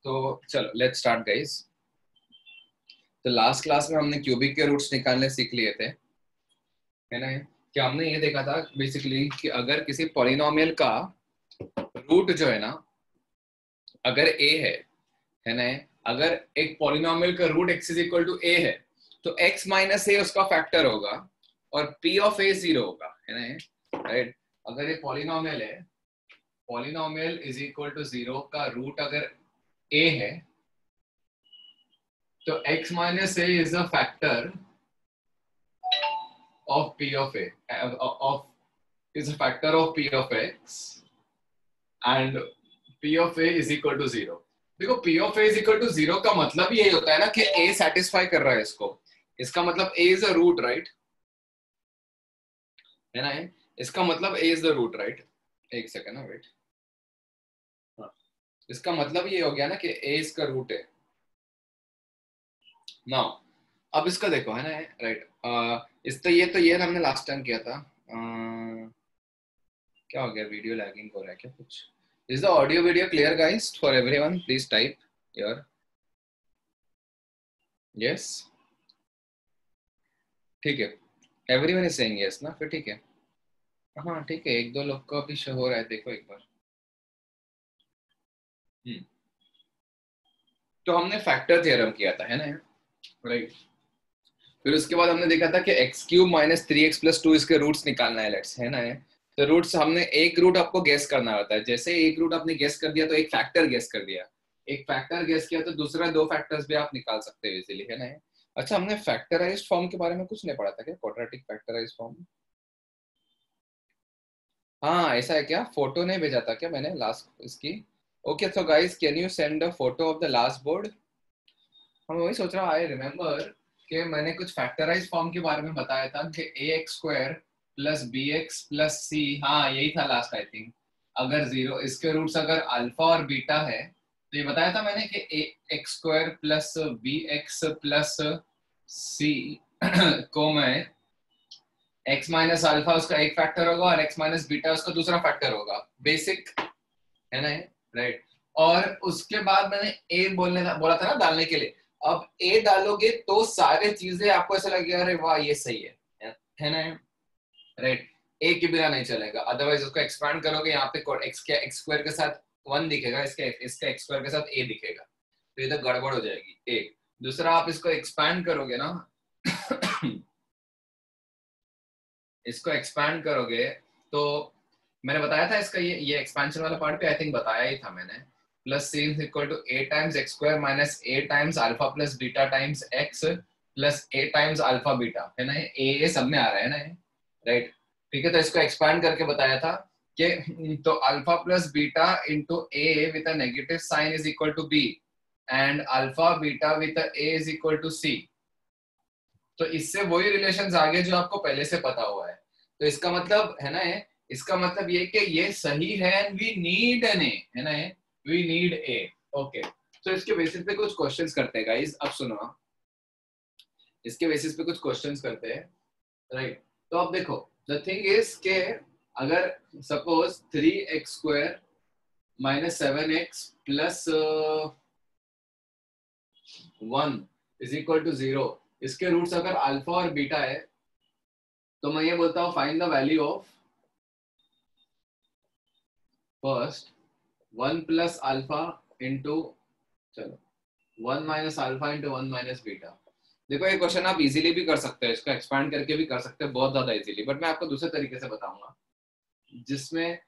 तो चलो let's start guys. तो लास्ट क्लास में हमने क्यूबिक के रूट्स निकालने सीख लिए थे, है ना। कि हमने ये देखा था बेसिकली कि अगर किसी पॉलिनोमियल का रूट जो है ना, अगर a है ना, अगर एक पॉलिनोमियल का root x is equal to a है तो x माइनस a उसका फैक्टर होगा और p ऑफ a 0 होगा, है ना, राइट। अगर ये पॉलिनोमियल है, पॉलिनोमियल इज इक्वल टू 0 का रूट अगर a है तो x minus a is a factor of p of a of is a factor of p of x and p of a is equal to 0। देखो p of a is equal to 0 का मतलब यही होता है ना कि a satisfy कर रहा है इसको, इसका मतलब a is a root, right, है ना। इसका मतलब a is the root, right. एक सेकंड ना, वेट। हाँ, इसका मतलब ये हो गया ना कि a इसका रूट है ना। अब इसका देखो, है ना, राइट। इस तो ये हमने लास्ट टाइम किया था। क्या हो गया, वीडियो लैगिंग हो रहा है क्या कुछ? Is the audio video clear guys for everyone? Please type your yes. ठीक है, एवरीवन इज सेइंग यस ना, फिर ठीक है। हाँ ठीक है, एक दो लोग का भी शो हो रहा है, देखो एक बार। तो हमने फैक्टर थ्योरम किया था, है ना, राइट। फिर उसके बाद हमने देखा था कि x cube minus 3x plus 2 इसके रूट्स निकालना है, लेट्स, है ना। तो रूट्स हमने एक रूट आपको गेस करना होता है, जैसे एक रूट आपने गेस कर दिया तो एक फैक्टर गेस कर दिया, एक फैक्टर गेस किया तो दूसरा दो फैक्टर्स भी आप निकाल सकते हो इजीली, है ना। अच्छा, हमने फैक्टराइज्ड फॉर्म के बारे में कुछ नहीं पढ़ा था क्या? Quadratic factorised form. हाँ ऐसा है क्या? फोटो नहीं भेजा था क्या मैंने लास्ट इसकी? Okay, so guys can you send a photo of the last board? हम वही सोच रहा हूँ, आई रिमेम्बर कि मैंने कुछ फैक्टराइज फॉर्म के बारे में बताया था कि a x square plus b x plus c, हाँ यही था लास्ट आई थिंक। अगर जीरो, इसके रूट्स अगर अल्फा और बीटा है तो ये बताया था मैंने कि a x square plus b x plus c को मैं एक्स माइनस अल्फा उसका एक फैक्टर होगा और एक्स माइनस बीटा उसका दूसरा फैक्टर होगा, बेसिक, है ना, राइट। और उसके बाद मैंने ए बोला था ना डालने के लिए। अब ए डालोगे तो सारे चीजें आपको ऐसा लगेगा अरे वाह ये सही है ना, राइट। ए के बिना नहीं चलेगा, अदरवाइज उसको एक्सपैंड करोगे यहाँ पे एक्स के एक्स स्क्वायर के साथ 1 दिखेगा, इसका एक्स स्क्वायर के साथ ए दिखेगा, तो ये तो गड़बड़ हो जाएगी। एक दूसरा, आप इसको एक्सपैंड करोगे ना इसको एक्सपैंड करोगे तो मैंने बताया था इसका ये एक्सपेंशन वाला पार्ट भी आई थिंक बताया ही था मैंने। Plus c is equal to a times x square minus a times alpha plus beta times x plus a times alpha beta, है ना। ए सब में आ रहा है ना, राइट। ठीक है, तो इसको एक्सपैंड करके बताया था कि तो alpha plus beta into a with a negative sign is equal to b and alpha beta with a is equal to c. तो इससे वही रिलेशंस आ गए जो आपको पहले से पता हुआ है। तो इसका मतलब है ना, इसका मतलब ये कि ये सही है and we need an a, है ना, वी नीड ए। ओके, तो इसके बेसिस पे कुछ क्वेश्चंस करते हैं गाइस। अब सुनो, इसके बेसिस पे कुछ क्वेश्चंस करते हैं, राइट। तो अब देखो, द थिंग इज के अगर suppose 3x square minus 7x plus 1 is equal to 0, इसके रूट्स अगर अल्फा और बीटा है तो मैं ये बोलता हूँ find the value of first 1 plus alpha into, चलो 1 minus alpha into 1 minus beta. देखो ये क्वेश्चन आप इजीली भी कर सकते हो, इसको एक्सपैंड करके भी कर सकते हो बहुत ज्यादा इजीली, बट मैं आपको दूसरे तरीके से बताऊंगा जिसमें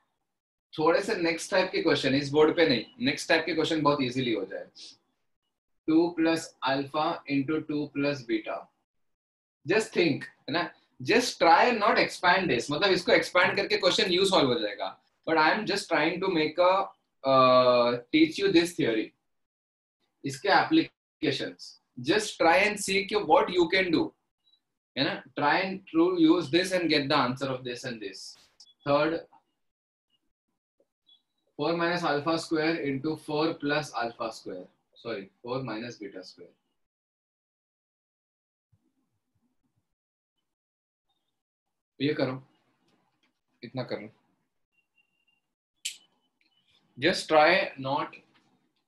थोड़े से नेक्स्ट टाइप के क्वेश्चन, इस बोर्ड पे नहीं, नेक्स्ट टाइप के क्वेश्चन बहुत इजीली हो जाए। 2 plus alpha into 2 plus beta, just think, है ना, just try not expand this, मतलब इसको एक्सपैंड करके क्वेश्चन यू सॉल्व हो जाएगा, but I am just trying to make a teach you this theory, इसके applications. Just try and see कि what you can do, है ना, try and to use this and get the answer of this and this. Third, 4 minus alpha square into 4 plus alpha square, sorry 4 minus beta square। ये करो, इतना करो, just try not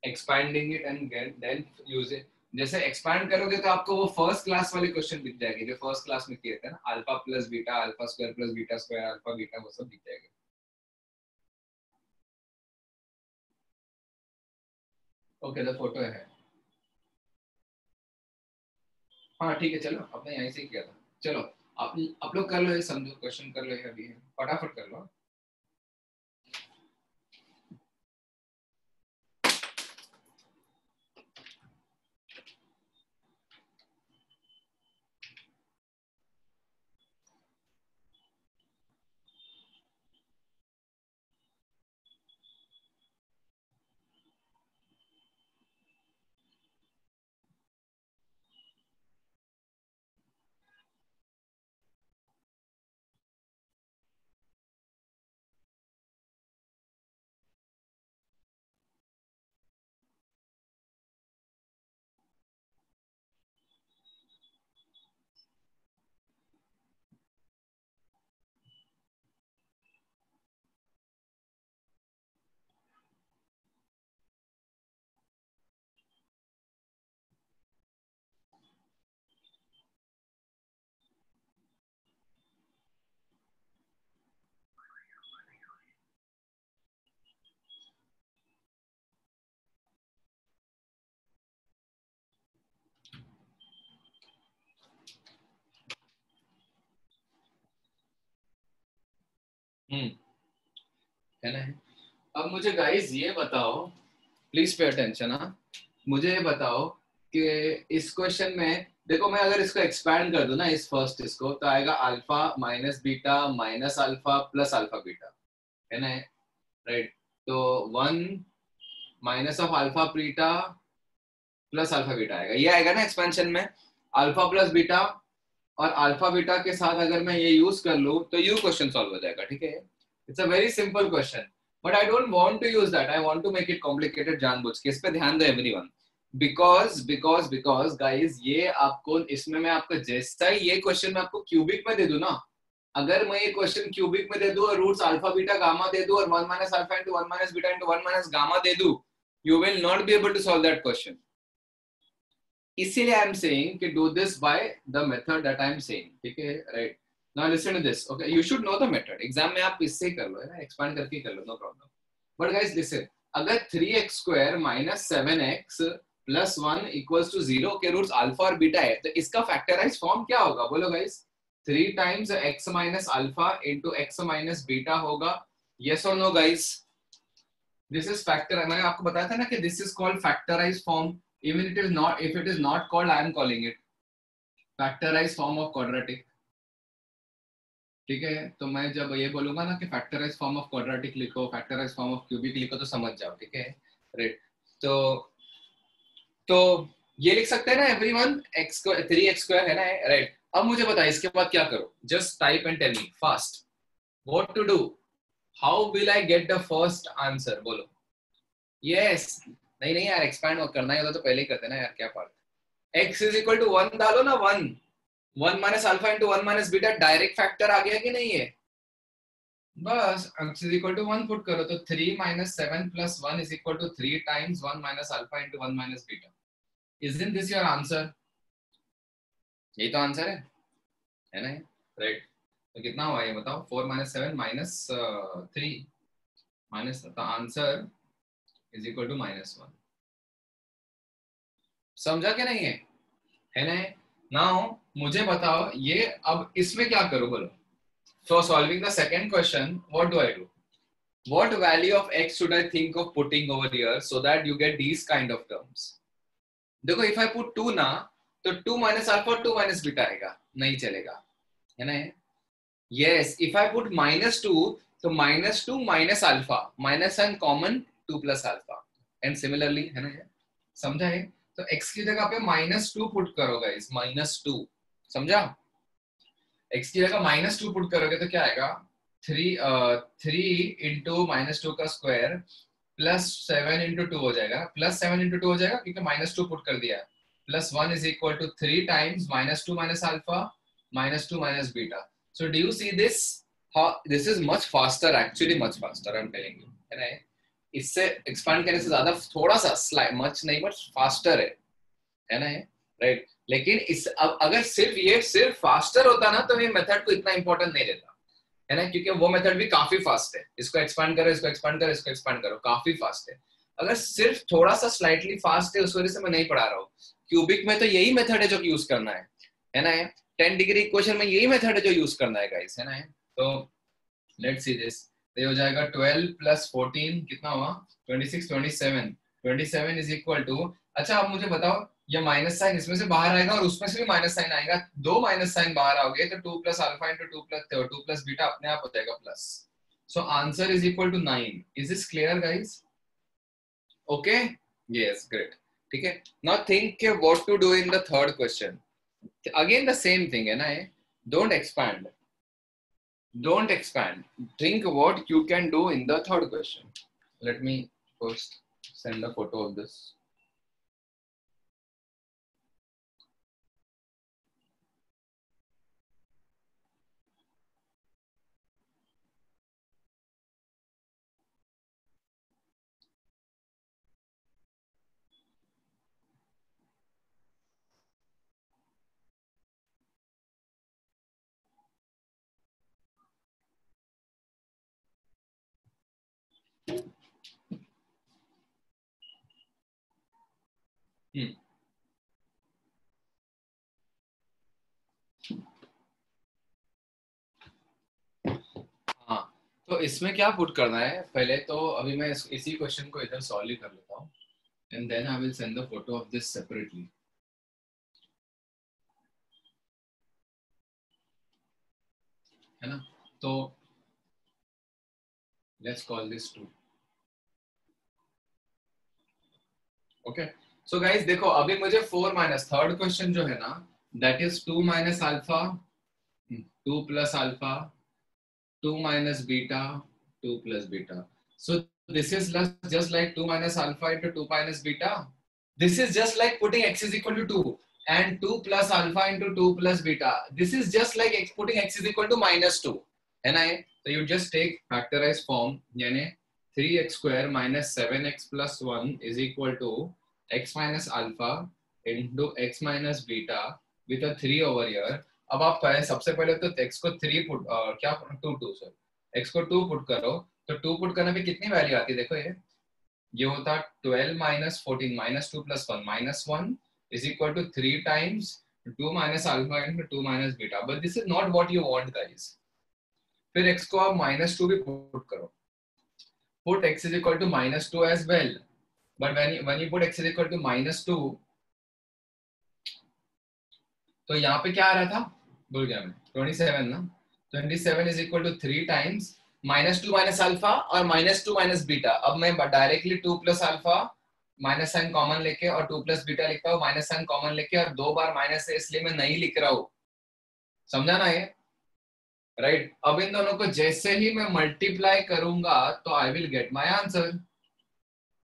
expanding it and then use it. जैसे expand करोगे तो आपको वो first class वाले क्वेश्चन दिख जाएंगे जो फर्स्ट क्लास में किए थे ना, alpha plus beta, alpha square plus beta square, alpha beta, वो सब दिख जाएगा। ओके द फोटो है। हाँ ठीक है, चलो आपने यहीं से किया था। चलो आप लोग कर लो ये, समझो क्वेश्चन कर लो ये, अभी फटाफट कर लो। है ना। अब मुझे गाइस ये बताओ, प्लीज पे अटेंशन। हाँ, मुझे ये बताओ कि इस क्वेश्चन में देखो, मैं अगर इसको एक्सपैंड कर दूं ना, इस फर्स्ट इसको, तो आएगा alpha minus beta minus alpha plus alpha beta, है ना, राइट। तो 1 minus of alpha beta plus alpha beta आएगा, ये आएगा ना एक्सपेंशन में, अल्फा प्लस बीटा। और अल्फा बीटा के साथ अगर मैं ये यूज कर लूं तो यू क्वेश्चन सॉल्व हो जाएगा, ठीक है। It's a very simple question, but I don't want to use that, I want to make it complicated जानबूझ के। इस पे ध्यान दो एवरीवन, बिकॉज गाइस, ये आपको इसमें मैं आपको जैसा ही ये क्वेश्चन मैं आपको क्यूबिक में दे दूं ना, अगर मैं ये क्वेश्चन क्यूबिक में दे दूं और रूट्स अल्फा बीटा गामा दे दूं और 1 minus alpha into 1 minus beta into 1 minus gamma दे दूं, you will not be able to solve that question. इसीलिए आई एम सेइंग कि do this by the method that I am saying, ठीक है, right. Now listen to this, okay, you should know the method. Exam में आप इससे ही कर लो, है ना, एक्सपांड करके कर लो, no problem. But guys listen, अगर 3x square minus 7x plus 1 equals to 0 के रूट्स अल्फा और बीटा है, तो इसका फैक्टराइज फॉर्म क्या होगा, बोलो guys. 3 times x minus alpha into x minus beta होगा, यस और no guys. This is factor, मैंने आपको बताया था ना कि this is called factorize form. Even it is not, if it is not called, I am calling it factorized form of quadratic, ठीक है। तो मैं जब ये बोलूंगा ना कि फैक्टराइज फॉर्म ऑफ क्वाड्रेटिक लिखो, फैक्टराइज फॉर्म ऑफ क्यूबिक लिखो, तो समझ जाओ, ठीक है, राइट। तो ये लिख सकते हैं ना एवरीवन, x को 3x स्क्वायर है ना, राइट। अब मुझे बताइए इसके बाद क्या करो, just type and tell me fast what to do, how will I get the first answer, बोलो। यस, नहीं नहीं यार, एक्सपैंड करना ही होता तो पहले ही करते ना यार, क्या बात। x इज इक्वल टू 1 डालो ना, 1 minus alpha into 1 minus beta, direct factor आ गया कि नहीं है, बस x is equal to 1 put करो, तो 3 minus 7 plus 1 is equal to 3 times 1 minus alpha into 1 minus beta. Isn't this your answer, यही तो आंसर है ना, राइट। तो कितना हुआ ये बताओ, 4 माइनस 7 माइनस 3 माइनस, तो आंसर इज इक्वल टू -1। समझा क्या नहीं है ना। नाउ मुझे बताओ ये, अब इसमें क्या करूं, बोलो। For solving the second question what do I do, what value of x should I think of putting over here so that you get these kind of terms. देखो इफ आई पुट 2 ना, तो 2 minus alpha 2 minus beta आएगा, नहीं चलेगा, है ना। Yes, if I put -2, तो -2 minus alpha, minus and common 2 plus alpha, and similarly, है ना, समझा है। तो x की जगह पे -2 पुट करो गाइस, -2, समझा। x की जगह -2 पुट करोगे तो क्या आएगा, 3 इंटू -2 का स्क्वायर प्लस 7 इंटू 2 हो जाएगा, प्लस 7 इंटू 2 हो जाएगा क्योंकि -2 पुट कर दिया, plus 1 is equal to 3 times -2 minus alpha -2 minus beta. So do you see this, how this is much faster, actually much faster, I'm telling you, है ना। इससे एक्सपांड करने से ज्यादा थोड़ा सा मच नहीं बट फास्टर है ना ये, राइट। लेकिन इस अब अगर सिर्फ फास्टर होता ना तो ये मेथड को इतना इंपॉर्टेंट नहीं देता, है ना, क्योंकि वो मेथड भी काफी फास्ट है। इसको एक्सपांड करो, इसको एक्सपांड करो, इसको एक्सपांड करो, काफी फास्ट है। अगर सिर्फ थोड़ा सा स्लाइटली फास्ट है उस वजह से मैं नहीं पढ़ा रहा हूँ। क्यूबिक में तो यही मेथड है जो यूज करना है ना। 10 डिग्री इक्वेशन में यही मेथड है जो यूज करना है गाइस, है ना। तो लेट्स सी दिस, ये हो जाएगा 12 + 14 कितना हुआ 26, 27, 27 इज इक्वल टू, अच्छा आप मुझे बताओ ये माइनस साइन इसमें से बाहर आएगा और उसमें से भी माइनस साइन आएगा, दो माइनस साइन बाहर आओगे तो 2 + अल्फा * 2 + बीटा अपने आप हो जाएगा plus. So answer is equal to 9। Is this clear guys? Okay, yes, great, ठीक है। Now think what to do in the third question. Again the same thing है ना, don't expand, don't expand, think what you can do in the third question. Let me first send a photo of this. हाँ, तो इसमें क्या put करना है पहले तो, अभी मैं इसी क्वेश्चन को इधर सॉल्व कर लेता हूँ and then I will send the photo of this separately, है ना। तो let's call this 2। Okay, so guys देखो अभी मुझे 4 माइनस थर्ड क्वेश्चन जो है ना, that is 2 - alpha 2 + alpha 2 - beta 2 + beta. So this is just like 2 - alpha into 2 - beta. This is just like putting x is equal to 2 and 2 + alpha into 2 + beta. This is just like putting x is equal to -2. And so you just take factorized form, यानी 3x² - 7x + 1 is equal to x - alpha into x - beta with a 3 over here. अब आप सबसे पहले तो x को 3 put क्या 2 sorry x को 2 put करो, तो 2 पुट करने पे कितनी वैल्यू आती है देखो, ये होता 12 - 14 -2 + 1 -1 is equal to 3 times 2 - alpha into 2 - beta, but this is not what you want guys। फिर x को आप -2 भी पुट करो, put x is equal to -2 as well, but when you put x is equal to -2, तो यहाँ पे क्या आ रहा था भूल गया मैं, 27 ना, 27 is equal to 3 times -2 - alpha और -2 - बीटा। अब मैं directly 2 + alpha minus sign common लेके और 2 + बीटा लिखता हूँ माइनस साइन कॉमन लेके, और 2 बार माइनस है इसलिए मैं नहीं लिख रहा हूँ, समझा ना ये, राइट। अब इन दोनों को जैसे ही मैं मल्टीप्लाई करूंगा तो I will get my answer,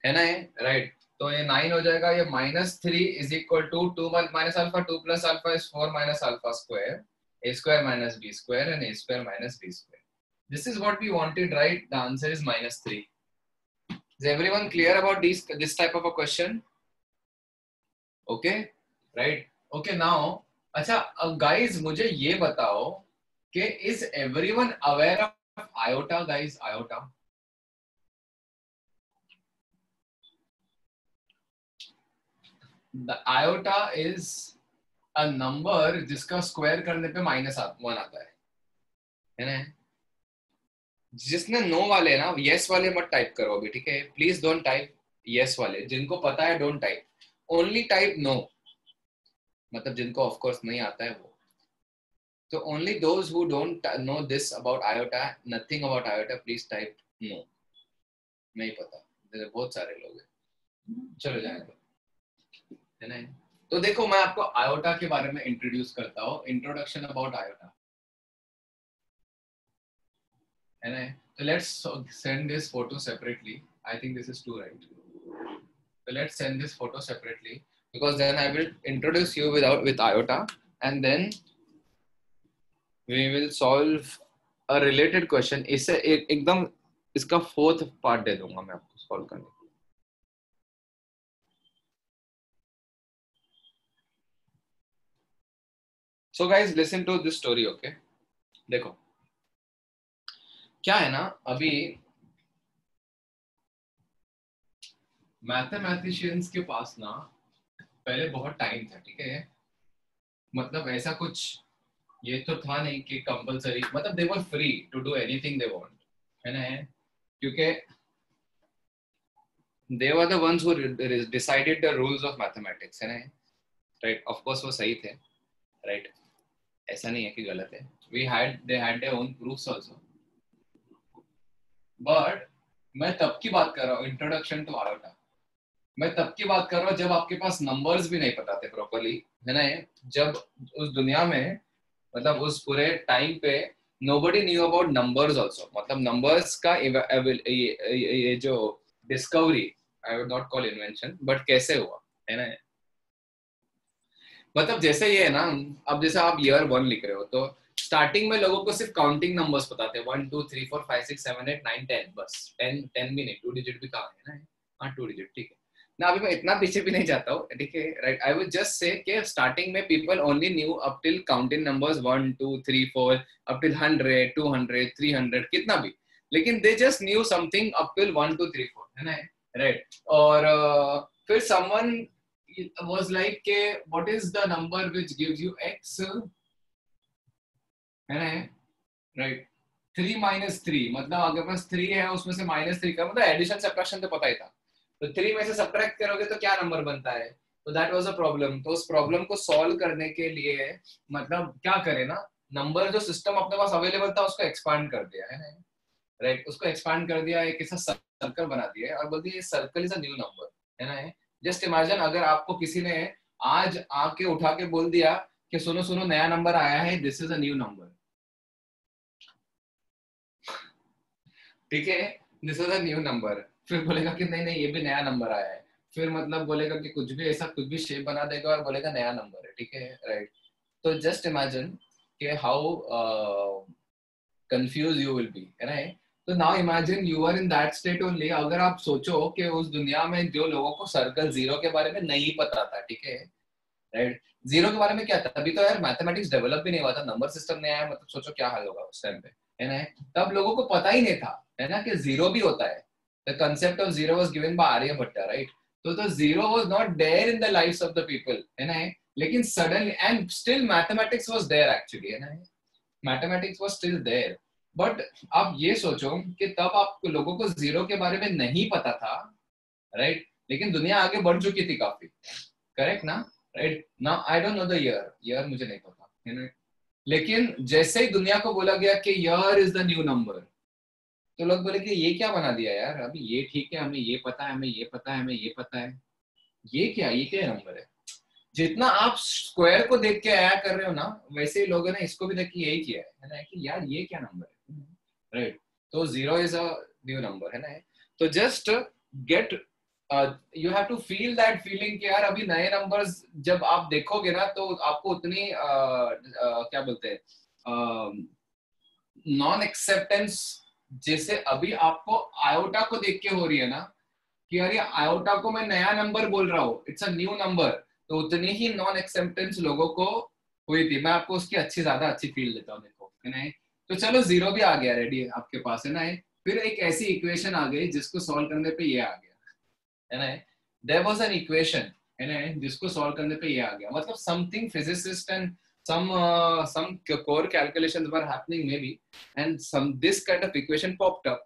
है ना ये, राइट। तो ये 9 हो जाएगा, ये -3 is equal to 2 - alpha 2 + alpha is 4 - alpha square, a square - b square and a square - b square. This is what we wanted, right? The answer is -3. Is everyone clear about this type of a question? Okay, right? Okay, now अच्छा guys मुझे ये बताओ कि is everyone aware of iota guys? Iota, the iota is a number जिसका square करने पे -1 आता है ना। जिसने नो वाले ना, यस वाले मत टाइप करो अभी, ठीक है, प्लीज डोंट टाइप यस वाले, जिनको पता है don't type, only type no, मतलब जिनको ऑफ कोर्स नहीं आता है वो। तो only those who don't know this about iota, nothing about iota, please type no, नहीं पता, बहुत सारे लोग हैं, चलो जाएंगे, है ना। तो देखो मैं आपको आयोटा के बारे में इंट्रोड्यूस करता हूँ, इंट्रोडक्शन अबाउट आयोटा, है ना। So let's send this photo separately. I think this is 2, right? So let's send this photo separately because then I will introduce you with iota and then we will solve a related question. इससे एकदम इसका 4th part दे दूंगा मैं आपको solve करने के लिए। So guys listen to this story, okay. देखो क्या है ना, अभी मैथमेटिशियंस के पास ना पहले बहुत टाइम था, ठीक है। मतलब ऐसा कुछ ये तो था नहीं कि कंपलसरी, मतलब they were free to do anything they want, है ना। क्योंकि they were the ones who decided the rules of mathematics, है ना, राइट। ऑफ कोर्स वो सही थे, राइट, ऐसा नहीं है कि गलत है। they had their own proofs also, but मैं तब की बात कर रहा हूँ, इंट्रोडक्शन टू आयोटा, मैं तब की बात कर रहा हूँ जब आपके पास नंबर्स भी नहीं पता थे प्रॉपर्ली, है ना। जब उस दुनिया में, मतलब उस पूरे टाइम पे nobody knew about numbers also, मतलब numbers का ये जो discovery, I would not call invention, but कैसे हुआ, है ना। मतलब जैसे ये है ना, अब जैसे आप ईयर 1 लिख रहे हो तो स्टार्टिंग में लोगों को सिर्फ काउंटिंग नंबर्स पता थे, 1 2 3 4 5 6 7 8 9 10, बस 10 भी नहीं, 2 डिजिट भी कहाँ है ना। हाँ 2 डिजिट, ठीक है ना। अभी मैं इतना पीछे भी नहीं जाता हूँ, ठीक है, right. I would just say कि स्टार्टिंग में people only new up till counting numbers 1 2 3 4 up till 100 200 300 कितना भी, लेकिन दे just new something up till 1 2 3 4, है ना, राइट। और फिर समवन was like के what is the number which gives you x, है ना, राइट। 3 minus 3, मतलब आपके पास 3 है, उसमें से -3 का मतलब एडिशन सब्ट्रैक्शन तो पता ही था, तो 3 में से सब्ट्रैक्ट करोगे तो क्या नंबर बनता है, तो दैट वाज अ प्रॉब्लम। तो उस प्रॉब्लम को सॉल्व करने के लिए मतलब क्या करे ना, नंबर जो सिस्टम अपने पास अवेलेबल था उसको एक्सपांड कर दिया, है ना, राइट। उसको एक्सपांड कर दिया, एक ऐसा सर्कल बना दिया है और बोल दिया circle is a new number, है ना। जस्ट इमेजिन अगर आपको किसी ने आज आके उठा के बोल दिया कि सुनो सुनो नया नंबर आया है, this is a new number, ठीक है, this is a new number, फिर बोलेगा कि नहीं नहीं ये भी नया नंबर आया है, फिर मतलब बोलेगा कि कुछ भी ऐसा कुछ भी शेप बना देगा और बोलेगा नया नंबर है, ठीक है, राइट। तो जस्ट इमेजिन कि how confuse you will be, है ना। तो now imagine you are in that state only. अगर आप सोचो कि उस दुनिया में जो लोगों को सर्कल जीरो के बारे में नहीं पता था, ठीक है, राइट, जीरो के बारे में क्या था, तभी तो यार मैथमेटिक्स डेवलप भी नहीं हुआ था, नंबर सिस्टम नहीं आया, मतलब सोचो क्या हाल होगा उस टाइम पे, है ना। तब लोगों को पता ही नहीं था, है ना, कि जीरो भी होता है। The concept of zero was given by Aryabhatta, right. तो zero was not there in the lives of the people, है ना, लेकिन suddenly and still mathematics was there actually, है ना, mathematics was still there. But आप ये सोचो कि तब आप लोगों को जीरो के बारे में नहीं पता था, राइट, लेकिन दुनिया आगे बढ़ चुकी थी काफी, करेक्ट ना, right. Now I don't know the year मुझे नहीं पता, है ना, लेकिन जैसे ही दुनिया को बोला गया कि year is the new number, तो लोग बोले कि ये क्या बना दिया यार, अभी ये ठीक है, हमें ये पता है, हमें ये पता है, हमें ये पता है, ये क्या नंबर है। जितना आप स्क्वायर को देख के आया कर रहे हो ना, वैसे ही लोगों ने इसको भी देख के यही किया है ना, कि यार ये क्या नंबर है, राइट। तो zero is a new number, है ना। तो just get you have to feel that feeling कि यार अभी नए नंबर्स जब आप देखोगे ना तो आपको उतनी क्या बोलते हैं नॉन एक्सेप्टेंस, जैसे अभी आपको आयोटा को देख के हो रही है ना, कि यार ये आयोटा को मैं नया नंबर बोल रहा हूँ, इट्स अ न्यू नंबर, तो उतनी ही नॉन एक्सेप्टेंस लोगों को हुई थी। मैं आपको उसकी ज्यादा अच्छी फील देता हूँ, देखो, है ना। तो चलो जीरो भी आ गया रेडी आपके पास, है ना। फिर एक ऐसी इक्वेशन आ गई जिसको सॉल्व करने पे ये आ गया, है ना। देयर वाज एन इक्वेशन, है ना, जिसको सॉल्व करने पे ये आ गया, मतलब something physicist and some core calculations were happening maybe, and some this kind of equation popped up.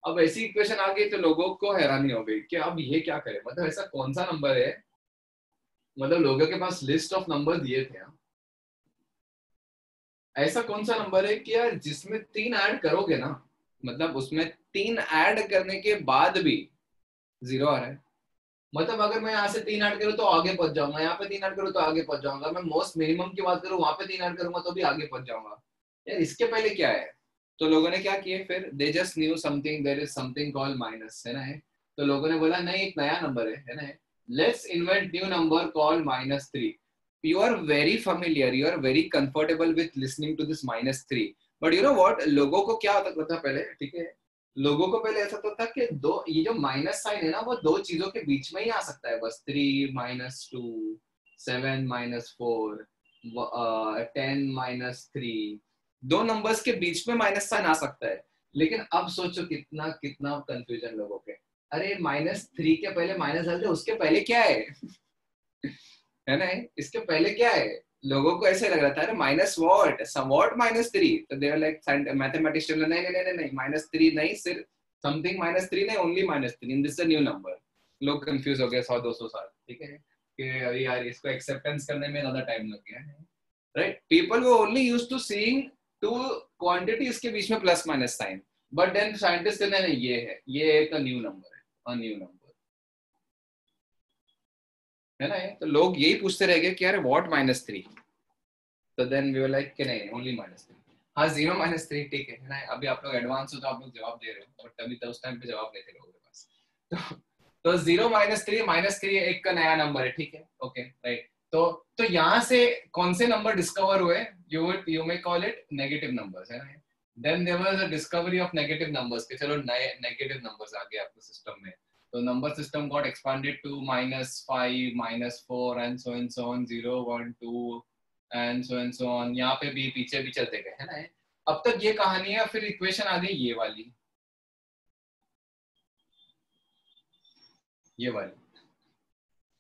अब ऐसी इक्वेशन आ गई तो लोगों को हैरानी हो गई कि अब ये क्या करे, मतलब ऐसा कौन सा नंबर है, मतलब लोगों के पास लिस्ट ऑफ नंबर दिए थे, ऐसा कौन सा नंबर है कि यार जिसमें 3 ऐड करोगे ना, मतलब उसमें 3 ऐड करने के बाद भी जीरो आ रहा है। मतलब अगर मैं यहाँ से 3 ऐड करूँ तो आगे पहुंच जाऊंगा, यहाँ पे 3 ऐड करूँ तो आगे पहुंच जाऊंगा, मैं मोस्ट मिनिमम की बात करूँ वहां पे 3 ऐड करूंगा तो भी आगे पहुंच जाऊंगा, यार इसके पहले क्या है। तो लोगों ने क्या किए, फिर they just new something, there is something called minus, है ना। तो लोगों ने बोला नहीं एक नया नंबर है ना, let's invent new number called -3। You are very familiar, you are very comfortable with listening to this -3, but you know what, लोगों को क्या होता था पहले, ठीक है, लोगों को पहले ऐसा तो था कि दो, ये जो माइनस साइन है ना, वो दो चीजों के बीच में ही आ सकता है बस, 3 - 2, 7 - 4, 10 - 3, दो नंबर्स के बीच में माइनस साइन आ सकता है। लेकिन अब सोचो कितना कितना कंफ्यूजन लोगों के, अरे -3 के पहले माइनस डाल दे, उसके पहले क्या है? है ना, इसके पहले क्या है? लोगों को ऐसे लग रहा था, अरे माइनस वॉट, समवॉट -3, तो दे वर लाइक मैथमेटिशियन, नहीं नहीं नहीं नहीं, -3 नहीं, सिर्फ समथिंग -3 नहीं, only -3, this is a new number. लोग कंफ्यूज हो गए 100-200 साल, ठीक है, कि अरे यार इसको एक्सेप्टेंस करने में ज्यादा टाइम लग गया है, राइट? पीपल वो only used to seeing two quantities के बीच में plus minus sign, but then scientist ने ये है, ये एक न्यू नंबर है, अ न्यू नंबर, है ना? तो लोग यही पूछते रह गए कि यार व्हाट -3, तो देन वी वर लाइक कि नहीं, ओनली -3। हाँ, 0 - 3 ठीक है ना? अभी आप लोग एडवांस हो तो आप लोग जवाब दे रहे हो, बट तभी तो उस टाइम पे जवाब नहीं थे लोगों के पास। तो 0 - 3 एक का नया नंबर है, ठीक है, ओके, राइट। तो यहाँ से कौन से नंबर डिस्कवर हुए? You may call it negative numbers, है ना? Then there was a discovery of negative numbers, के चलो नए नेगेटिव नंबर्स आ गए आपके सिस्टम में। तो number system got expanded to -5, -4 and so on 0 1 2 and so on, यहाँ पे भी पीछे भी चलते गए, है ना? अब तक ये कहानी है। फिर इक्वेशन आ गई ये वाली,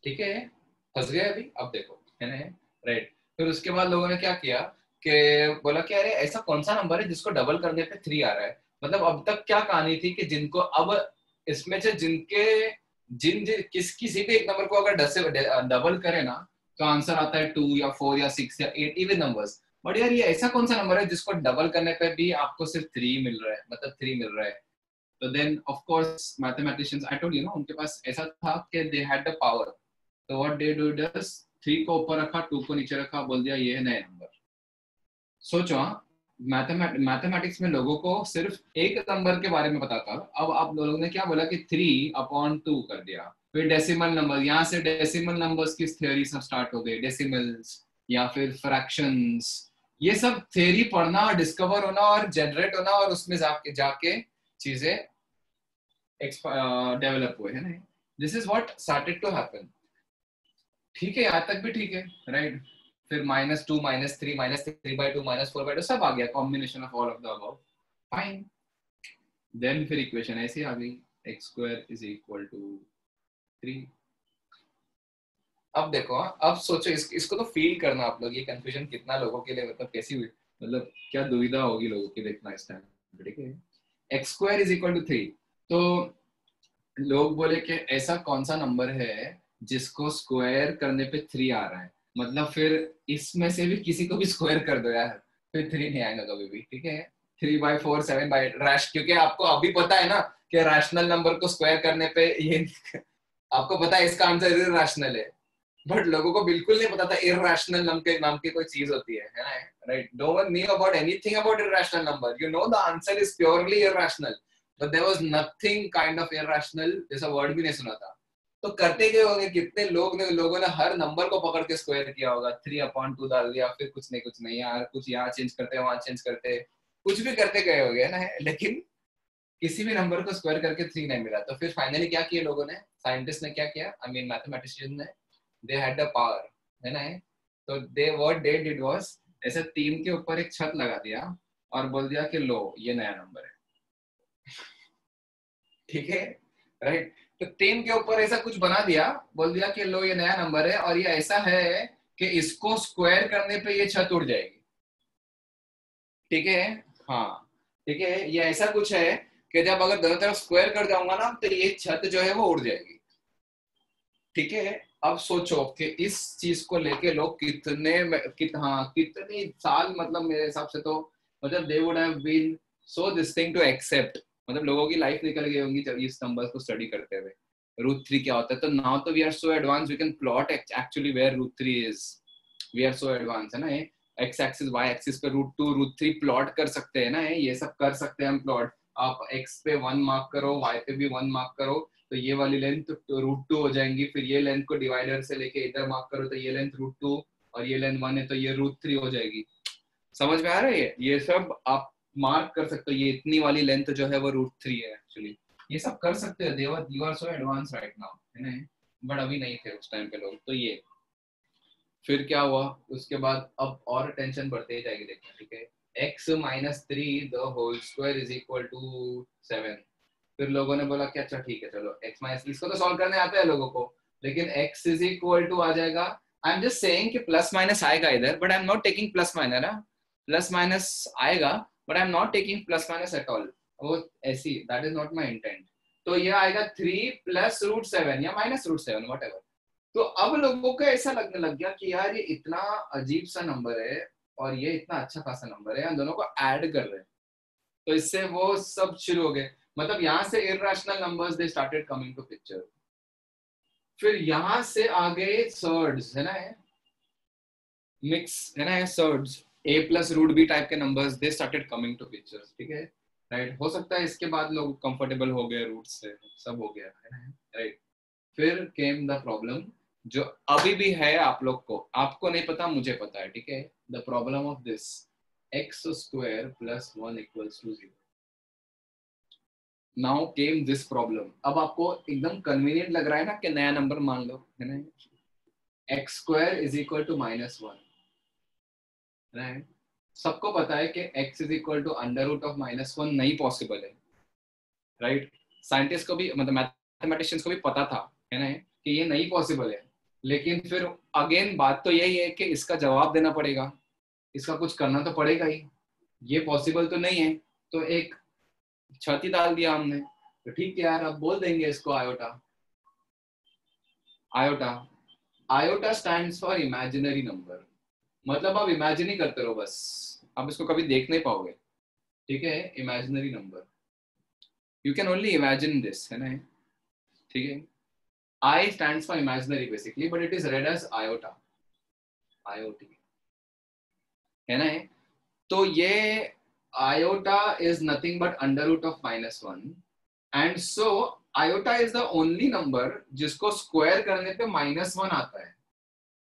ठीक है, फंस गए अभी, अब देखो, है ना, राइट। फिर उसके बाद लोगों ने क्या किया कि बोला कि अरे ऐसा कौन सा नंबर है जिसको डबल करने पे 3 आ रहा है? मतलब अब तक क्या कहानी थी कि जिनको अब इसमें से जिनके जिन जिन किसी भी एक नंबर को अगर डबल करे ना, तो आंसर आता है 2 या 4 या 6 या 8 इवन नंबर्स। बट यार ये ऐसा कौन सा नंबर है जिसको डबल करने पे भी आपको सिर्फ 3 मिल रहा है, मतलब 3 मिल रहा है? तो then of course mathematicians, I told you ना, उनके पास ऐसा था कि दे हैड द पावर। तो व्हाट दे डू डस, 3 को ऊपर रखा, 2 को नीचे रखा, बोल दिया ये है नया नंबर। सोचो, मैथमेटिक्स में लोगों को सिर्फ एक नंबर के बारे में पता था, अब आप लोगों ने क्या बोला कि 3/2 कर दिया। फिर डेसिमल नंबर, यहाँ से डेसिमल नंबर्स की थ्योरी सब स्टार्ट हो गई, डेसिमल्स या फिर फ्रैक्शंस, ये सब थ्योरी पढ़ना और डिस्कवर होना और जनरेट होना, और उसमें जाके जाके चीजें डेवलप हुए, है ना? This is what started to happen, ठीक है, यहाँ तक भी ठीक है, राइट। फिर -2 -3 -3/2 -4/2 सब आ गया, combination of all of the above, fine. Then फिर इक्वेशन ऐसी आ गई, x² = 3। अब देखो, अब सोचो, इसको तो फील करना आप लोग, ये कंफ्यूजन कितना लोगों के लिए, मतलब कैसी हुई, मतलब क्या दुविधा होगी लोगों की, देखना इस टाइम, ठीक है। x² = 3, तो लोग बोले कि ऐसा कौन सा नंबर है जिसको स्क्वायर करने पे 3 आ रहा है? मतलब फिर इसमें से भी किसी को भी स्क्वायर कर दो यार, फिर 3 नहीं आएगा कभी भी, ठीक है। 3/4 7/8 रैश, क्योंकि आपको अभी पता है ना कि रैशनल नंबर को स्क्वायर करने पे ये आपको पता है इसका आंसर इरैशनल है, बट लोगों को बिल्कुल नहीं पता था इरैशनल नाम की कोई चीज होती है ना, right? No one knew about anything about irrational number, you know the answer is purely irrational, but there was nothing kind of irrational, जैसा वर्ड भी नहीं सुना था। तो करते गए होंगे कितने लोगों ने हर नंबर को पकड़ के स्क्वायर किया होगा, 3/2 डाल दिया, फिर कुछ नहीं यार, कुछ यहाँ चेंज करते वहां चेंज करते, कुछ भी करते गए होंगे ना, लेकिन किसी भी नंबर को स्क्वायर करके 3 नहीं मिला। तो फिर फाइनली क्या किया लोगों ने, साइंटिस्ट ने क्या किया, आई मीन मैथमेटिशियन ने, दे हैड द पावर, है ना? तो दे व्हाट दे डिड वाज, ऐसे 3 के ऊपर एक छत लगा दिया और बोल दिया कि लो ये नया नंबर है, ठीक है, राइट। तो 3 के ऊपर ऐसा कुछ बना दिया, बोल दिया कि लो ये नया नंबर है, और ये ऐसा है कि इसको स्क्वायर करने पे ये छत उड़ जाएगी, ठीक है। हाँ, ठीक है, ये ऐसा कुछ है कि जब अगर दोनों तरफ स्क्वायर कर जाऊंगा ना, तो ये छत जो है वो उड़ जाएगी, ठीक है। अब सोचो कि इस चीज को लेके लोग कितनी साल, मतलब मेरे हिसाब से तो, मतलब they would have been so this thing to accept, मतलब लोगों की लाइफ निकल गई होंगी जब इस नंबर्स को स्टडी करते हुए, √3 क्या होता है। तो नाउ तो we are so advance, we can plot actually where √3 is, we are so advance, है ना? एक्स एक्सिस वाई एक्सिस पे √2 √3 प्लॉट कर सकते हैं ना, ये सब कर सकते हैं हम प्लॉट। आप एक्स पे 1 मार्क करो, वाई पे भी 1 मार्क करो, तो ये वाली लेंथ √2 हो जाएंगी। फिर ये लेंथ को डिवाइडर से लेके इधर मार्क करो, तो ये लेंथ √2 और ये लेंथ 1 है, तो ये √3 हो जाएगी। समझ में आ रहा है? ये सब आप मार्क कर सकते हो ये इतनी वाली लेंथ जो है वो √3 है एक्चुअली। ये सब कर सकते हो, देवर you are so advance right now, है ना, बट अभी नहीं थे उस टाइम पे लोग। तो ये फिर क्या हुआ उसके बाद, अब और टेंशन बढ़ते ही जाएगी देखना, ठीक है। x - 3 the whole square is equal to 7। फिर लोगों ने बोला कि अच्छा ठीक है चलो x - इसको तो सॉल्व करने आता है लोगों को, लेकिन x इज इक्वल टू आ जाएगा। आई एम जस्ट सेइंग कि प्लस माइनस आएगा इधर, but I am not taking plus minus ना, प्लस माइनस आएगा but I am not taking plus minus at all, वो ऐसी, that is not my intent. तो ये आएगा 3 प्लस √7 या माइनस √7 वट एवर। तो अब लोगों को ऐसा लगने लग गया कि यार ये इतना अजीब सा नंबर है और ये इतना अच्छा खासा नंबर है, हम दोनों को ऐड कर रहे हैं। तो इससे वो सब शुरू हो गए, मतलब यहाँ से irrational numbers they started coming to picture. फिर यहाँ से आ गए सर्ड्स, है ना, मिक्स, है ना, surds a plus √b type के numbers they started coming to pictures, ठीक है, राइट। हो सकता है इसके बाद लोग कंफर्टेबल हो गए रूट से, सब हो गया, है ना, राइट। फिर केम द प्रॉब्लम जो अभी भी है आप लोग को, आपको नहीं पता मुझे पता है, ठीक है। The problem of this x square plus 1 equals to 0। Now came this problem. अब आपको एकदम कन्वीनियंट लग रहा है ना कि नया नंबर मान लो, है ना, x square is equal to -1, right. सबको पता है कि x इज इक्वल टू √(-1) नहीं पॉसिबल है, राइट। साइंटिस्ट को भी, मतलब मैथमेटिशियंस को भी पता था, है ना, कि ये नहीं पॉसिबल है। लेकिन फिर अगेन बात तो यही है कि इसका जवाब देना पड़ेगा, इसका कुछ करना तो पड़ेगा ही, ये पॉसिबल तो नहीं है। तो एक छाती डाल दिया हमने, तो ठीक है यार अब बोल देंगे इसको iota. Iota, iota stands for imaginary number, मतलब आप इमेजिन ही करते रहो बस, आप इसको कभी देख नहीं पाओगे, ठीक है। Imaginary number, you can only imagine this, है ना, ठीक है। I stands for imaginary basically, but it is read as iota, IOT, है ना। तो ये iota is nothing but √(-1), and so iota is the only number जिसको स्क्वायर करने पे -1 आता है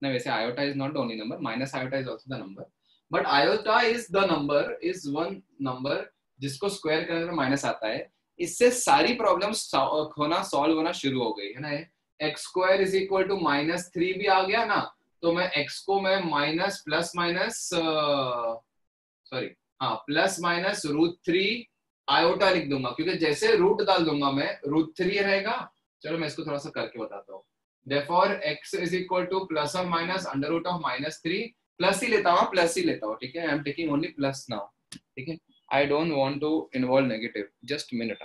ना। वैसे iota is not the only number, minus iota is also the number, but iota is the number, is one number जिसको square करने पे माइनस आता है। इससे सारी प्रॉब्लम्स होना, सॉल्व होना शुरू हो गई, है ना। x square is equal to -3 भी आ गया ना, तो मैं x को मैं प्लस माइनस √3 आयोटा लिख दूंगा, क्योंकि जैसे रूट डाल दूंगा मैं √3 रहेगा। चलो मैं इसको थोड़ा सा करके बताता हूँ। Therefore x is equal to plus or minus √(-3), plus ही लेता हूँ, प्लस ही लेता हूँ, ठीक है। I am taking only plus now, ठीक है। I don't want to involve negative, just minute.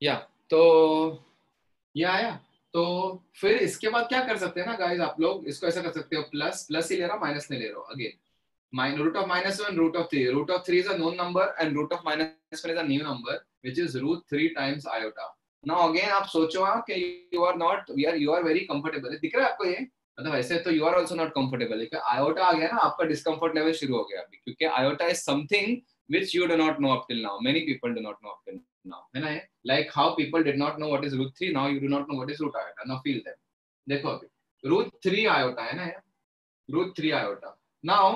या तो ये आया। तो फिर इसके बाद क्या कर सकते हैं ना गाइस, आप लोग इसको ऐसा कर सकते हो, प्लस प्लस ही ले रहा हूं, माइनस नहीं ले रहा हूं। Again √(-1), √3, √3 is a known number and √(-1) is a new number which is √3 times iota. Now again आप सोचो कि you are very comfortable, दिख रहा है आपको ये, मतलब ऐसे तो you are also not comfortable, iota आ गया ना, आपका डिस्कम्फर्ट लेवल शुरू हो गया अभी, क्योंकि iota is something which you do not know up till now, many people do not know up till now, है ना। Like how people did not know what is √3, now you do not know what is root iota, now feel them। देखो अभी √3 iota है ना, √3 iota. Now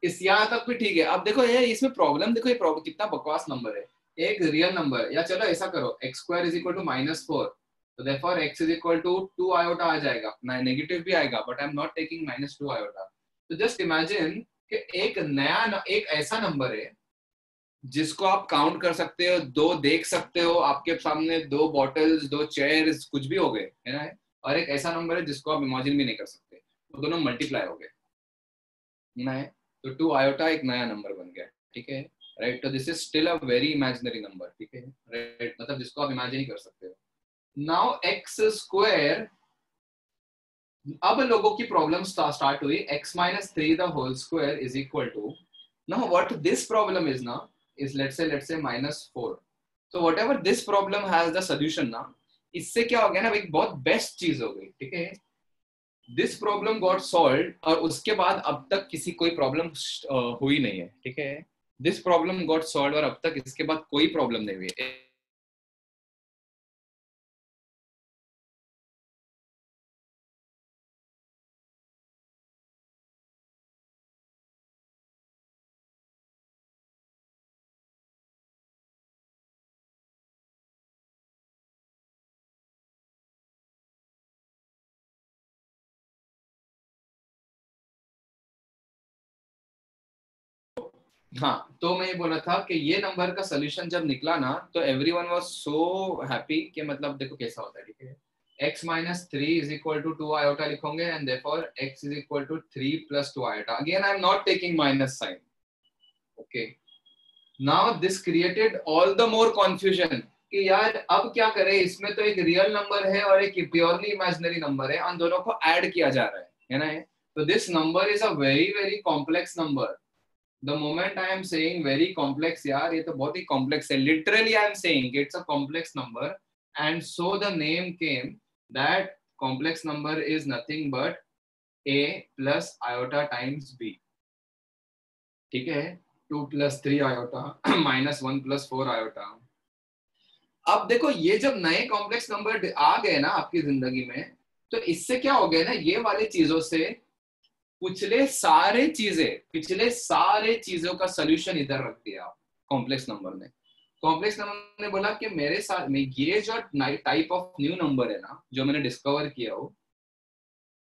इस यहाँ तक भी ठीक है। अब देखो ये इसमें प्रॉब्लम, देखो ये प्रॉब्लम कितना बकवास नंबर है, एक रियल नंबर, या चलो ऐसा करो x square is equal to -4, तो therefore x is equal to 2 iota आ जाएगा, नेगेटिव भी आएगा, but I am not taking -2 iota. तो जस्ट इमेजिन कि एक ऐसा नंबर है जिसको आप काउंट कर सकते हो, दो देख सकते हो आपके सामने, दो बॉटल्स, दो चेयर्स, कुछ भी हो गए, है ना। और एक ऐसा नंबर है जिसको आप इमेजिन भी नहीं कर सकते, वो दोनों मल्टीप्लाई हो गए ना, है। तो 2 आयोटा एक नया नंबर बन गया, ठीक है, राइट। तो this is still a very imaginary number, ठीक है, राइट, मतलब जिसको आप इमेजिन ही कर सकते हो। नाउ एक्स स्क्वायर, अब लोगों की प्रॉब्लम स्टार्ट हुई, x - 3 the whole square is equal to, now what this problem is now is let's say -4, तो what ever this problem has the solution ना, इससे क्या हो गया ना, एक बहुत बेस्ट चीज हो गई, ठीक है। दिस प्रॉब्लम गॉट सॉल्व, और उसके बाद अब तक किसी कोई प्रॉब्लम हुई नहीं है, ठीक है। दिस प्रॉब्लम गॉट सॉल्व, और अब तक इसके बाद कोई प्रॉब्लम नहीं हुई है। हाँ, तो मैं ये बोला था कि ये नंबर का सोल्यूशन जब निकला ना, तो एवरीवन वाज सो हैप्पी कि मतलब देखो कैसा होता है, ठीक है। x minus 3 is equal to 2 iota लिखोगे, and therefore x is equal to 3 plus 2 iota. Again, I am not taking minus sign. Okay. Now this created all the more confusion कि यार अब क्या करें, इसमें तो एक रियल नंबर है और एक प्योरली इमेजिनरी नंबर है, उन दोनों को ऐड किया जा रहा है ना। तो this number is a very very complex number. The moment I am saying very complex, यार ये तो बहुत ही complex है। Literally I am saying it's a complex number, and so the name came that complex number is nothing but a plus iota times b, ठीक है। 2 plus 3 iota minus 1 plus 4 iota। अब देखो ये जब नए कॉम्प्लेक्स नंबर आ गए ना आपकी जिंदगी में, तो इससे क्या हो गया ना, ये वाली चीजों से पिछले सारे चीजों का सोल्यूशन इधर रख दिया कॉम्प्लेक्स नंबर ने। कॉम्प्लेक्स नंबर ने बोला कि मेरे साथ में ये जो टाइप ऑफ न्यू नंबर है ना, जो मैंने डिस्कवर किया हो,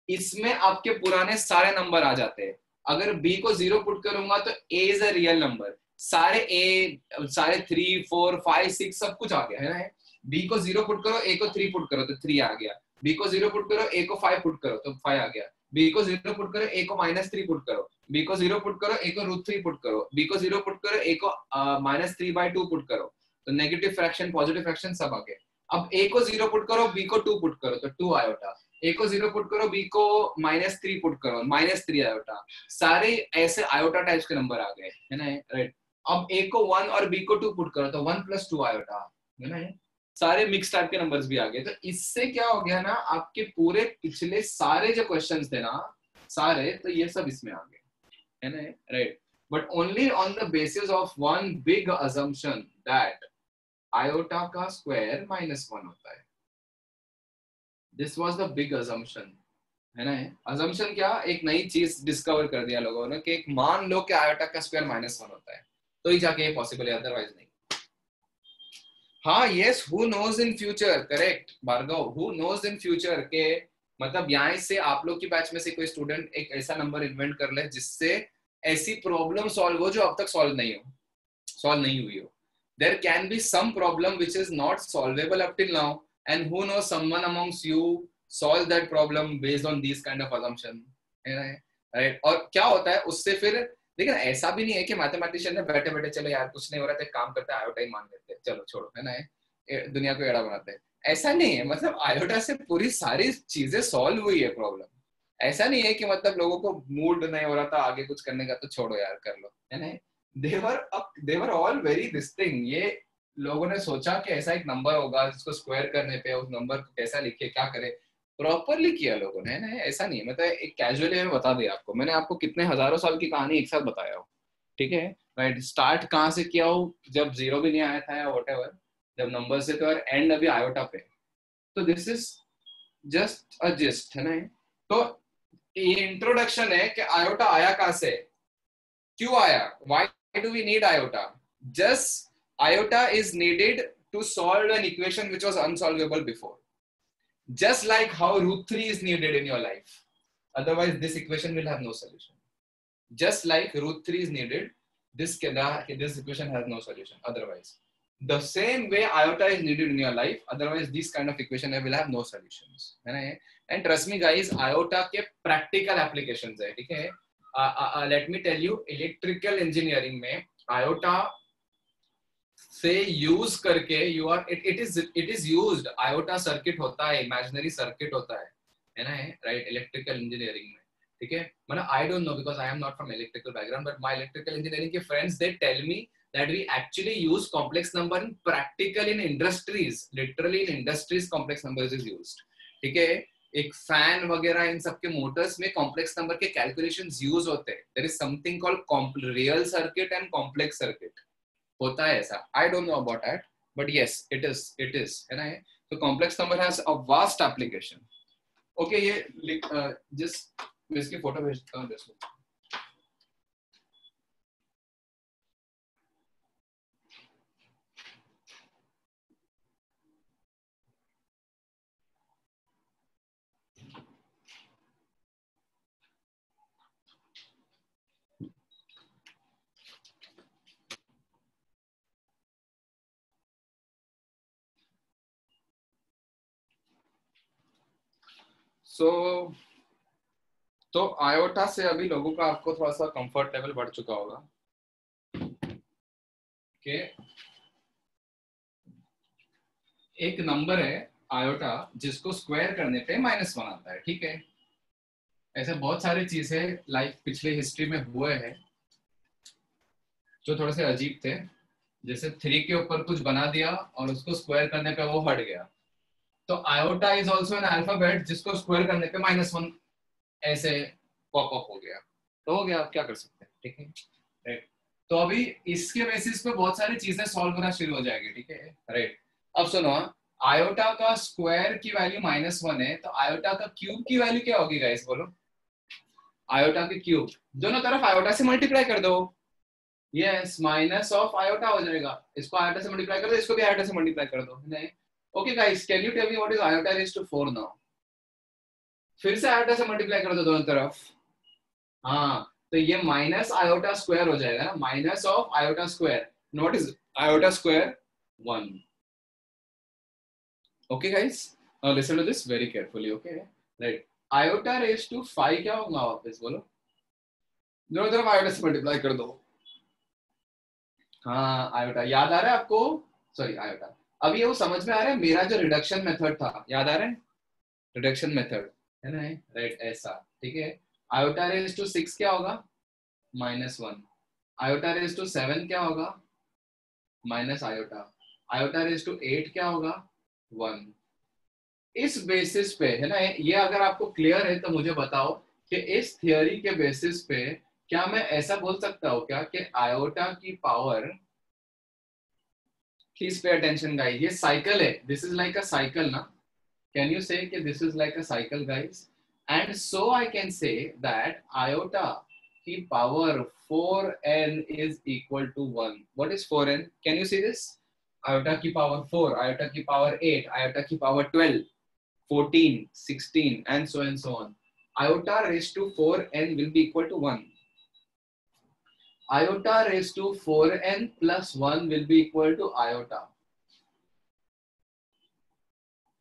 इसमें आपके पुराने सारे नंबर आ जाते हैं। अगर b को 0 पुट करूंगा तो a is a real number, सारे a, सारे 3 4 5 6 सब कुछ आ गया है ना। b को 0 पुट करो, a को 3 पुट करो तो 3 आ गया। b को 0 पुट करो, a को 5 पुट करो तो 5 आ गया। b को 0 पुट करो, a को -3 पुट करो। b को 0 पुट करो, a को √3 पुट करो। b को 0 पुट करो, a को -3/2 पुट करो। तो नेगेटिव फ्रैक्शन, पॉजिटिव फ्रैक्शन सब आ गए। अब a को 0 पुट करो, b को 2 पुट करो तो 2 आयोटा। a को 0 पुट करो, b को -3 पुट करो, -3 आयोटा। सारे ऐसे आयोटा टाइप्स के नंबर आ गए है ना, राइट। अब a को 1 और b को 2 पुट करो तो 1 + 2 आयोटा है ना। सारे मिक्स टाइप के नंबर्स भी आ गए। तो इससे क्या हो गया ना, आपके पूरे पिछले सारे जो क्वेश्चंस थे ना, सारे, तो ये सब इसमें आ गए है ना, right. But only on the basis of one big assumption that iota का स्क्वायर -1 होता है। This was the big assumption है ना। अजम्पशन क्या, एक नई चीज डिस्कवर कर दिया लोगों ने कि एक मान लो कि आयोटा का स्क्वायर -1 होता है, तो ही जाके ये पॉसिबल है, अदरवाइज नहीं। हाँ, yes, who knows in future, correct Bhargav, who knows in future के मतलब यहाँ से आप लोग की बैच में से कोई स्टूडेंट एक ऐसा नंबर इन्वेंट कर ले जिससे ऐसी प्रॉब्लम सॉल्व हो जो अब तक सॉल्व नहीं हुई हो। There can be some problem which is not solvable up till now, and who knows, someone amongst you solve that problem based on these kind of assumption, right? और क्या होता है उससे फिर, लेकिन ऐसा भी नहीं है कि मैथमेटिशियन ने बैठे बैठे चलो यार कुछ नहीं हो रहा था, काम करते हैं आयोटा ही मान लेते हैं, चलो छोड़ो है ना, दुनिया को एड़ा बनाते हैं। ऐसा नहीं है, मतलब आयोटा से पूरी सारी चीजें सॉल्व हुई है प्रॉब्लम। ऐसा नहीं है कि मतलब लोगों को मूड नहीं हो रहा था आगे कुछ करने का तो छोड़ो यार कर लो, है ना। they were all very this thing। ये लोगों ने सोचा कि ऐसा एक नंबर होगा जिसको स्क्वायर करने पे उस नंबर को कैसा लिखे, क्या करे, प्रॉपरली किया लोगों ने, ना ऐसा नहीं। मतलब एक कैजुअली में बता दिया आपको, मैंने आपको कितने हजारों साल की कहानी एक साथ बताया हो, ठीक है, राइट। स्टार्ट कहाँ से किया हो, जब जीरो भी नहीं आया था या व्हाटएवर, जब नंबर से, तो और एंड अभी आयोटा पे। तो this is just a gist है ना। तो ये इंट्रोडक्शन है कि आयोटा आया कहाँ से, क्यों आया, why do we need iota? Just iota is needed to solve an equation which was unsolvable before. Just like how √3 is needed in your life. Otherwise, this equation will have no solution. Just like √3 is needed, this equation has no solution. Otherwise, the same way iota is needed in your life. Otherwise, this kind of equation will have no solutions. And trust me, guys, iota के practical applications है, ठीक है। Let me tell you, electrical engineering में iota से use करके you are it is used. Iota circuit होता है, imaginary circuit होता है ना, राइट, इलेक्ट्रिकल इंजीनियरिंग में, ठीक है। मतलब I don't know because I am not from electrical background, but my electrical engineering के friends they tell me that we actually use complex number in practical in industries, literally in industries complex numbers is used. ठीक है, एक fan वगैरह इन सब के motors में complex number के calculations use होते हैं. There is something called real circuit and complex circuit. होता है ऐसा. I don't know about that, but yes it is है ना. तो complex number has a vast application. Okay, ये जस्ट मैं इसकी फोटो भेजता हूँ. तो आयोटा से अभी लोगों का आपको थोड़ा सा कंफर्ट लेवल बढ़ चुका होगा कि एक नंबर है आयोटा जिसको स्क्वायर करने पे -1 आता है. ठीक है, ऐसे बहुत सारी चीजें लाइफ पिछले हिस्ट्री में हुए हैं जो थोड़े से अजीब थे. जैसे 3 के ऊपर कुछ बना दिया और उसको स्क्वायर करने पे वो हट गया. तो iota is also an alphabet जिसको स्क्वायर करने पे -1 ऐसे पॉप अप हो गया. तो हो गया, आप क्या कर सकते हैं. ठीक है, राइट. तो अभी इसके बेसिस पे बहुत सारी चीजें सॉल्व होना शुरू हो जाएगी. ठीक है, राइट. अब सुनो, आयोटा का स्क्वायर की वैल्यू -1 है, तो आयोटा का क्यूब की वैल्यू क्या होगी गाइस, बोलो. आयोटा के क्यूब दोनों तरफ आयोटा से मल्टीप्लाई कर दो. यस, माइनस ऑफ आयोटा हो जाएगा. इसको आयोटा से मल्टीप्लाई कर दो, इसको भी आयोटा से मल्टीप्लाई कर दो. नहीं, okay guys, can you tell me what is iota raise to 4 now. फिर से आयोटा से मल्टीप्लाई कर दो दोनों तरफ. हाँ, तो ये माइनस आयोटा स्क्वायर हो जाएगा ना. Minus of iota square. What is iota square? 1. Okay guys, now listen to this very carefully. Okay, right. Iota raise to 5 क्या होगा वापस बोलो. दोनों तरफ आयोटा से मल्टीप्लाई कर दो. हाँ, आयोटा याद आ रहा है आपको. Sorry, iota. अब ये वो समझ में आ रहा है. मेरा जो रिडक्शन मेथड था याद आ रहा है. रिडक्शन मेथड है ना, राइट. ऐसा ठीक है. आयोटा रेज़ टू 6 क्या होगा? -1. आयोटा रेज़ टू 7 क्या होगा? Minus iota. Iota raise to 8 क्या होगा? 1. इस बेसिस पे है ना, ये अगर आपको क्लियर है तो मुझे बताओ कि इस थियोरी के बेसिस पे क्या मैं ऐसा बोल सकता हूँ क्या कि आयोटा की power, please pay attention guys, ये साइकिल है. This is like a cycle ना. कैन यू से कि this is like a cycle guys. And so I can say that iota की power 4n is equal to 1. What is 4n? Can you see this? Iota की power 4, iota की power 8, iota की power 12, 14, 16, and so on. Iota raised to 4n will be equal to 1. Iota raised to 4n plus 1 will be equal to iota.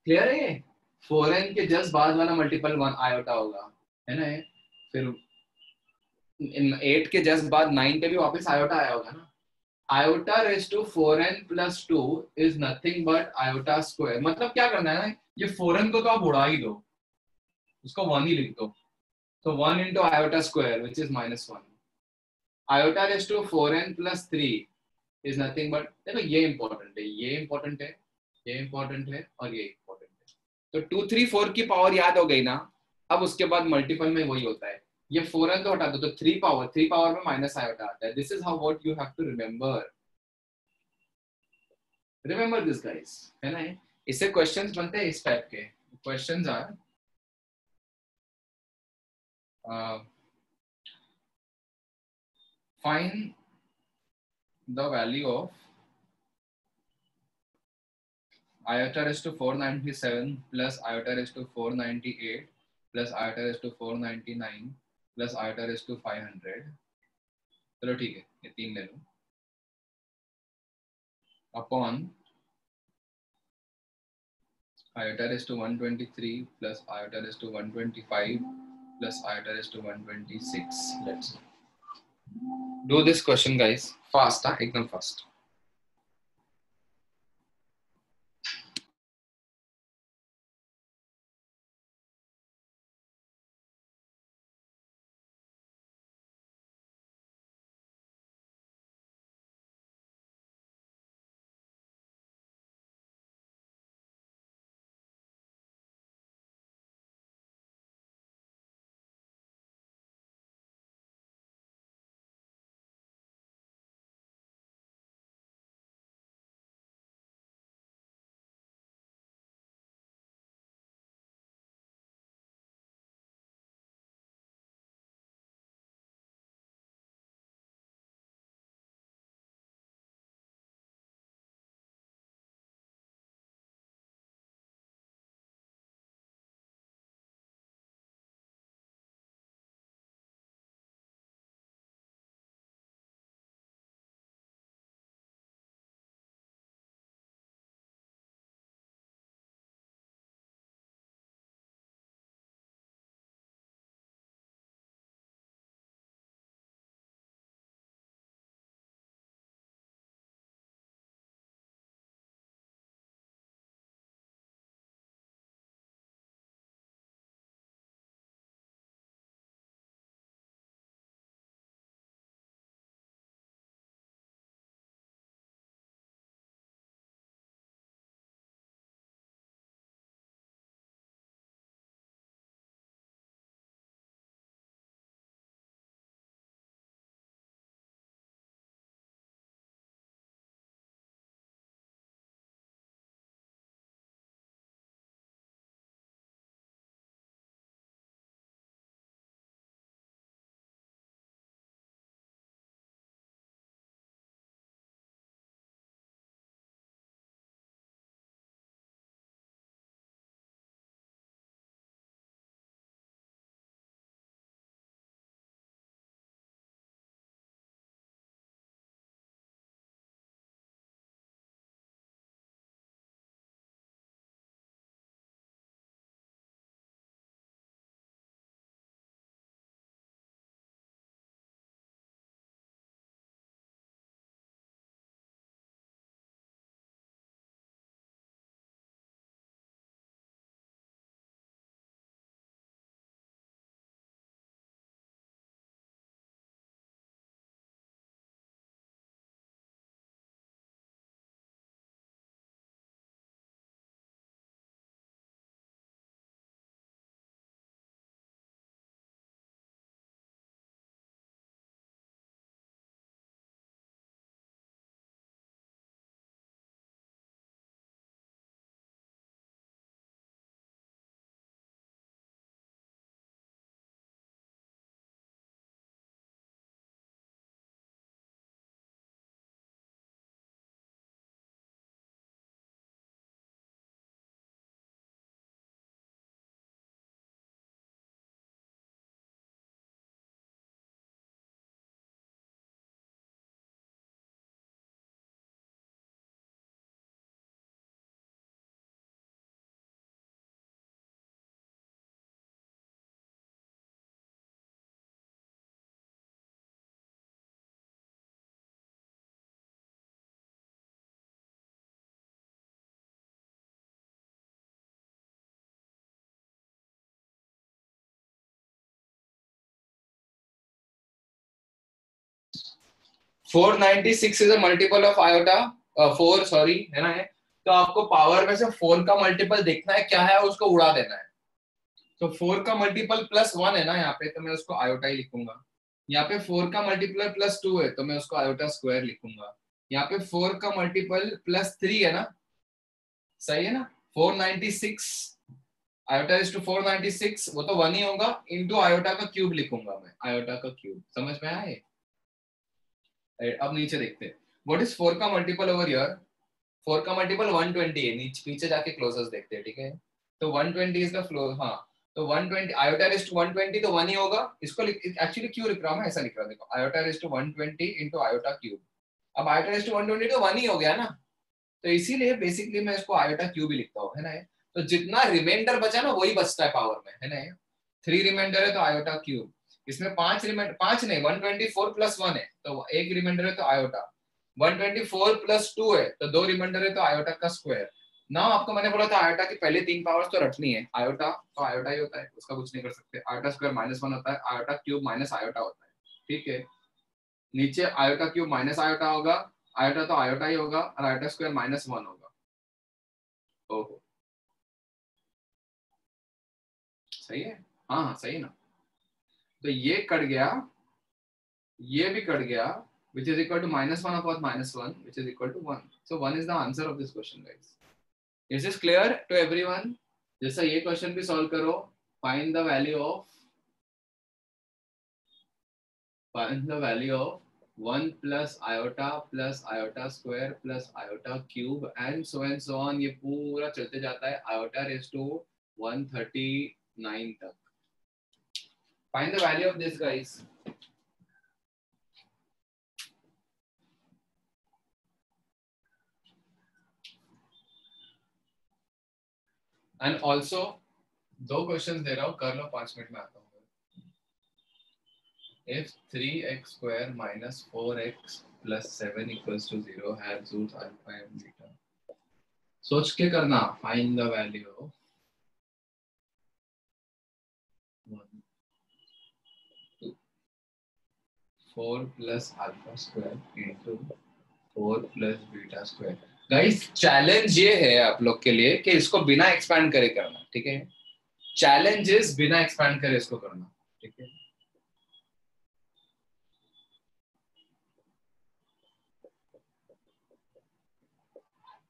Clear है? 4n के just बाद वाला multiple 1 iota होगा, है ना. फिर 8 के जस्ट बाद 9 पे भी वापस आयोटा आया होगा ना. Iota raise to 4n plus 2 is nothing but iota square. मतलब क्या करना है ना, ये 4n को तो आप उड़ा ही दो, उसको 1 ही लिख दो. तो 1 into iota square which is -1. Iota raised to 4n plus 3 is nothing but, देखो ये इंपॉर्टेंट है, ये इंपॉर्टेंट है, ये इंपॉर्टेंट है और ये इंपॉर्टेंट है. तो 2 3 4 की पावर याद हो गई ना. अब उसके बाद मल्टीपल में वही होता है. ये 4n तो हटा दो तो 3 पावर में माइनस आयोटा आता है. This is how what you have to remember this guys, है ना. इससे क्वेश्चंस बनते हैं इस टाइप के. Questions are find the value of iota raised to 497 plus iota raised to 498 plus iota raised to 499 plus iota raised to 500. चलो ठीक है, ये 3 ले लो. Upon iota raised to 123 plus iota raised to 125 plus iota raised to 126. Let's do this question guys fast, एकदम fast. 496 is a multiple of iota 4, sorry है ना, है। तो आपको पावर में से 4 का मल्टीपल देखना है क्या है, उसको उड़ा देना है। तो 4 का मल्टीपल +1 है ना यहाँ पे, तो मैं उसको आयोटा ही लिखूंगा। यहाँ पे 4 का मल्टीपल +2 है, तो मैं उसको आयोटा स्क्वायर लिखूंगा। यहाँ पे 4 का मल्टीपल +3 है ना, सही है ना। 496 आयोटा इज टू 496, वो तो 1 ही होगा, इंटू आयोटा का क्यूब लिखूंगा मैं, आयोटा का क्यूब। समझ में आए? अब नीचे देखते हैं, व्हाट इज 4 का मल्टीपल ओवर हियर। 4 का मल्टीपल 120 है, नीचे पीछे जाके क्लोजेस देखते हैं, ठीक है। तो 120 इज द फ्लोर, हाँ। तो 120 आयोटा इज टू 120 तो 1 ही होगा। इसको एक्चुअली क्यों लिख रहा हूँ मैं, ऐसा लिख रहा हूँ, देखो iota is to 120 into iota cube. अब आयोटा इज टू 120 तो 1 ही हो गया ना, तो इसीलिए बेसिकली मैं इसको आयोटा क्यूब ही लिखता हूँ, है ना। तो जितना रिमाइंडर बचा ना वही बचता है पावर में, है ना। 3 रिमाइंडर है तो आयोटा क्यूब। इसमें 5 रिमाइंडर, 5 नहीं, 124 +1 है तो एक रिमाइंडर है तो आयोटा। 124 +2 है तो 2 रिमाइंडर है तो आयोटा का स्क्वायर। ना आपको मैंने बोला था आयोटा की पहले 3 पावर्स तो रटनी है, आयोटा तो आयोटा ही होता है, उसका कुछ नहीं कर सकते। आयोटा स्क्वायर -1 होता है, आयोटा क्यूब माइनस आयोटा होता है, ठीक है। नीचे आयोटा क्यूब माइनस आयोटा होगा, आयोटा तो आयोटा ही होगा, और आयोटा स्क्वायर -1 होगा। ओहो, सही है। हाँ हाँ सही है ना। तो ये कट गया, ये भी कट गया, which is equal to -1 upon -1, which is equal to 1. So 1 is the answer of this question, guys. Is this clear to everyone? जैसा ये क्वेश्चन भी सॉल्व करो, find the value of 1 plus iota square plus iota cube and so on, ये पूरा चलते जाता है iota raised to 139 तक। Find the value of this, guys. And also 2 question दे रहा हूँ, कर लो, 5 मिनट में आता हूँ। If 3x square minus 4x plus 7 equals to 0 has roots alpha and beta. सोच के करना, find the value of 1, 2, 4 plus alpha square into 4 plus beta square. Guys challenge ये है आप लोग के लिए कि इसको बिना एक्सपैंड करे करना, ठीक है। चैलेंज इज बिना एक्सपैंड करे इसको करना, ठीक है।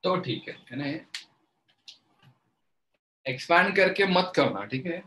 तो ठीक है ना, एक्सपैंड करके मत करना, ठीक है।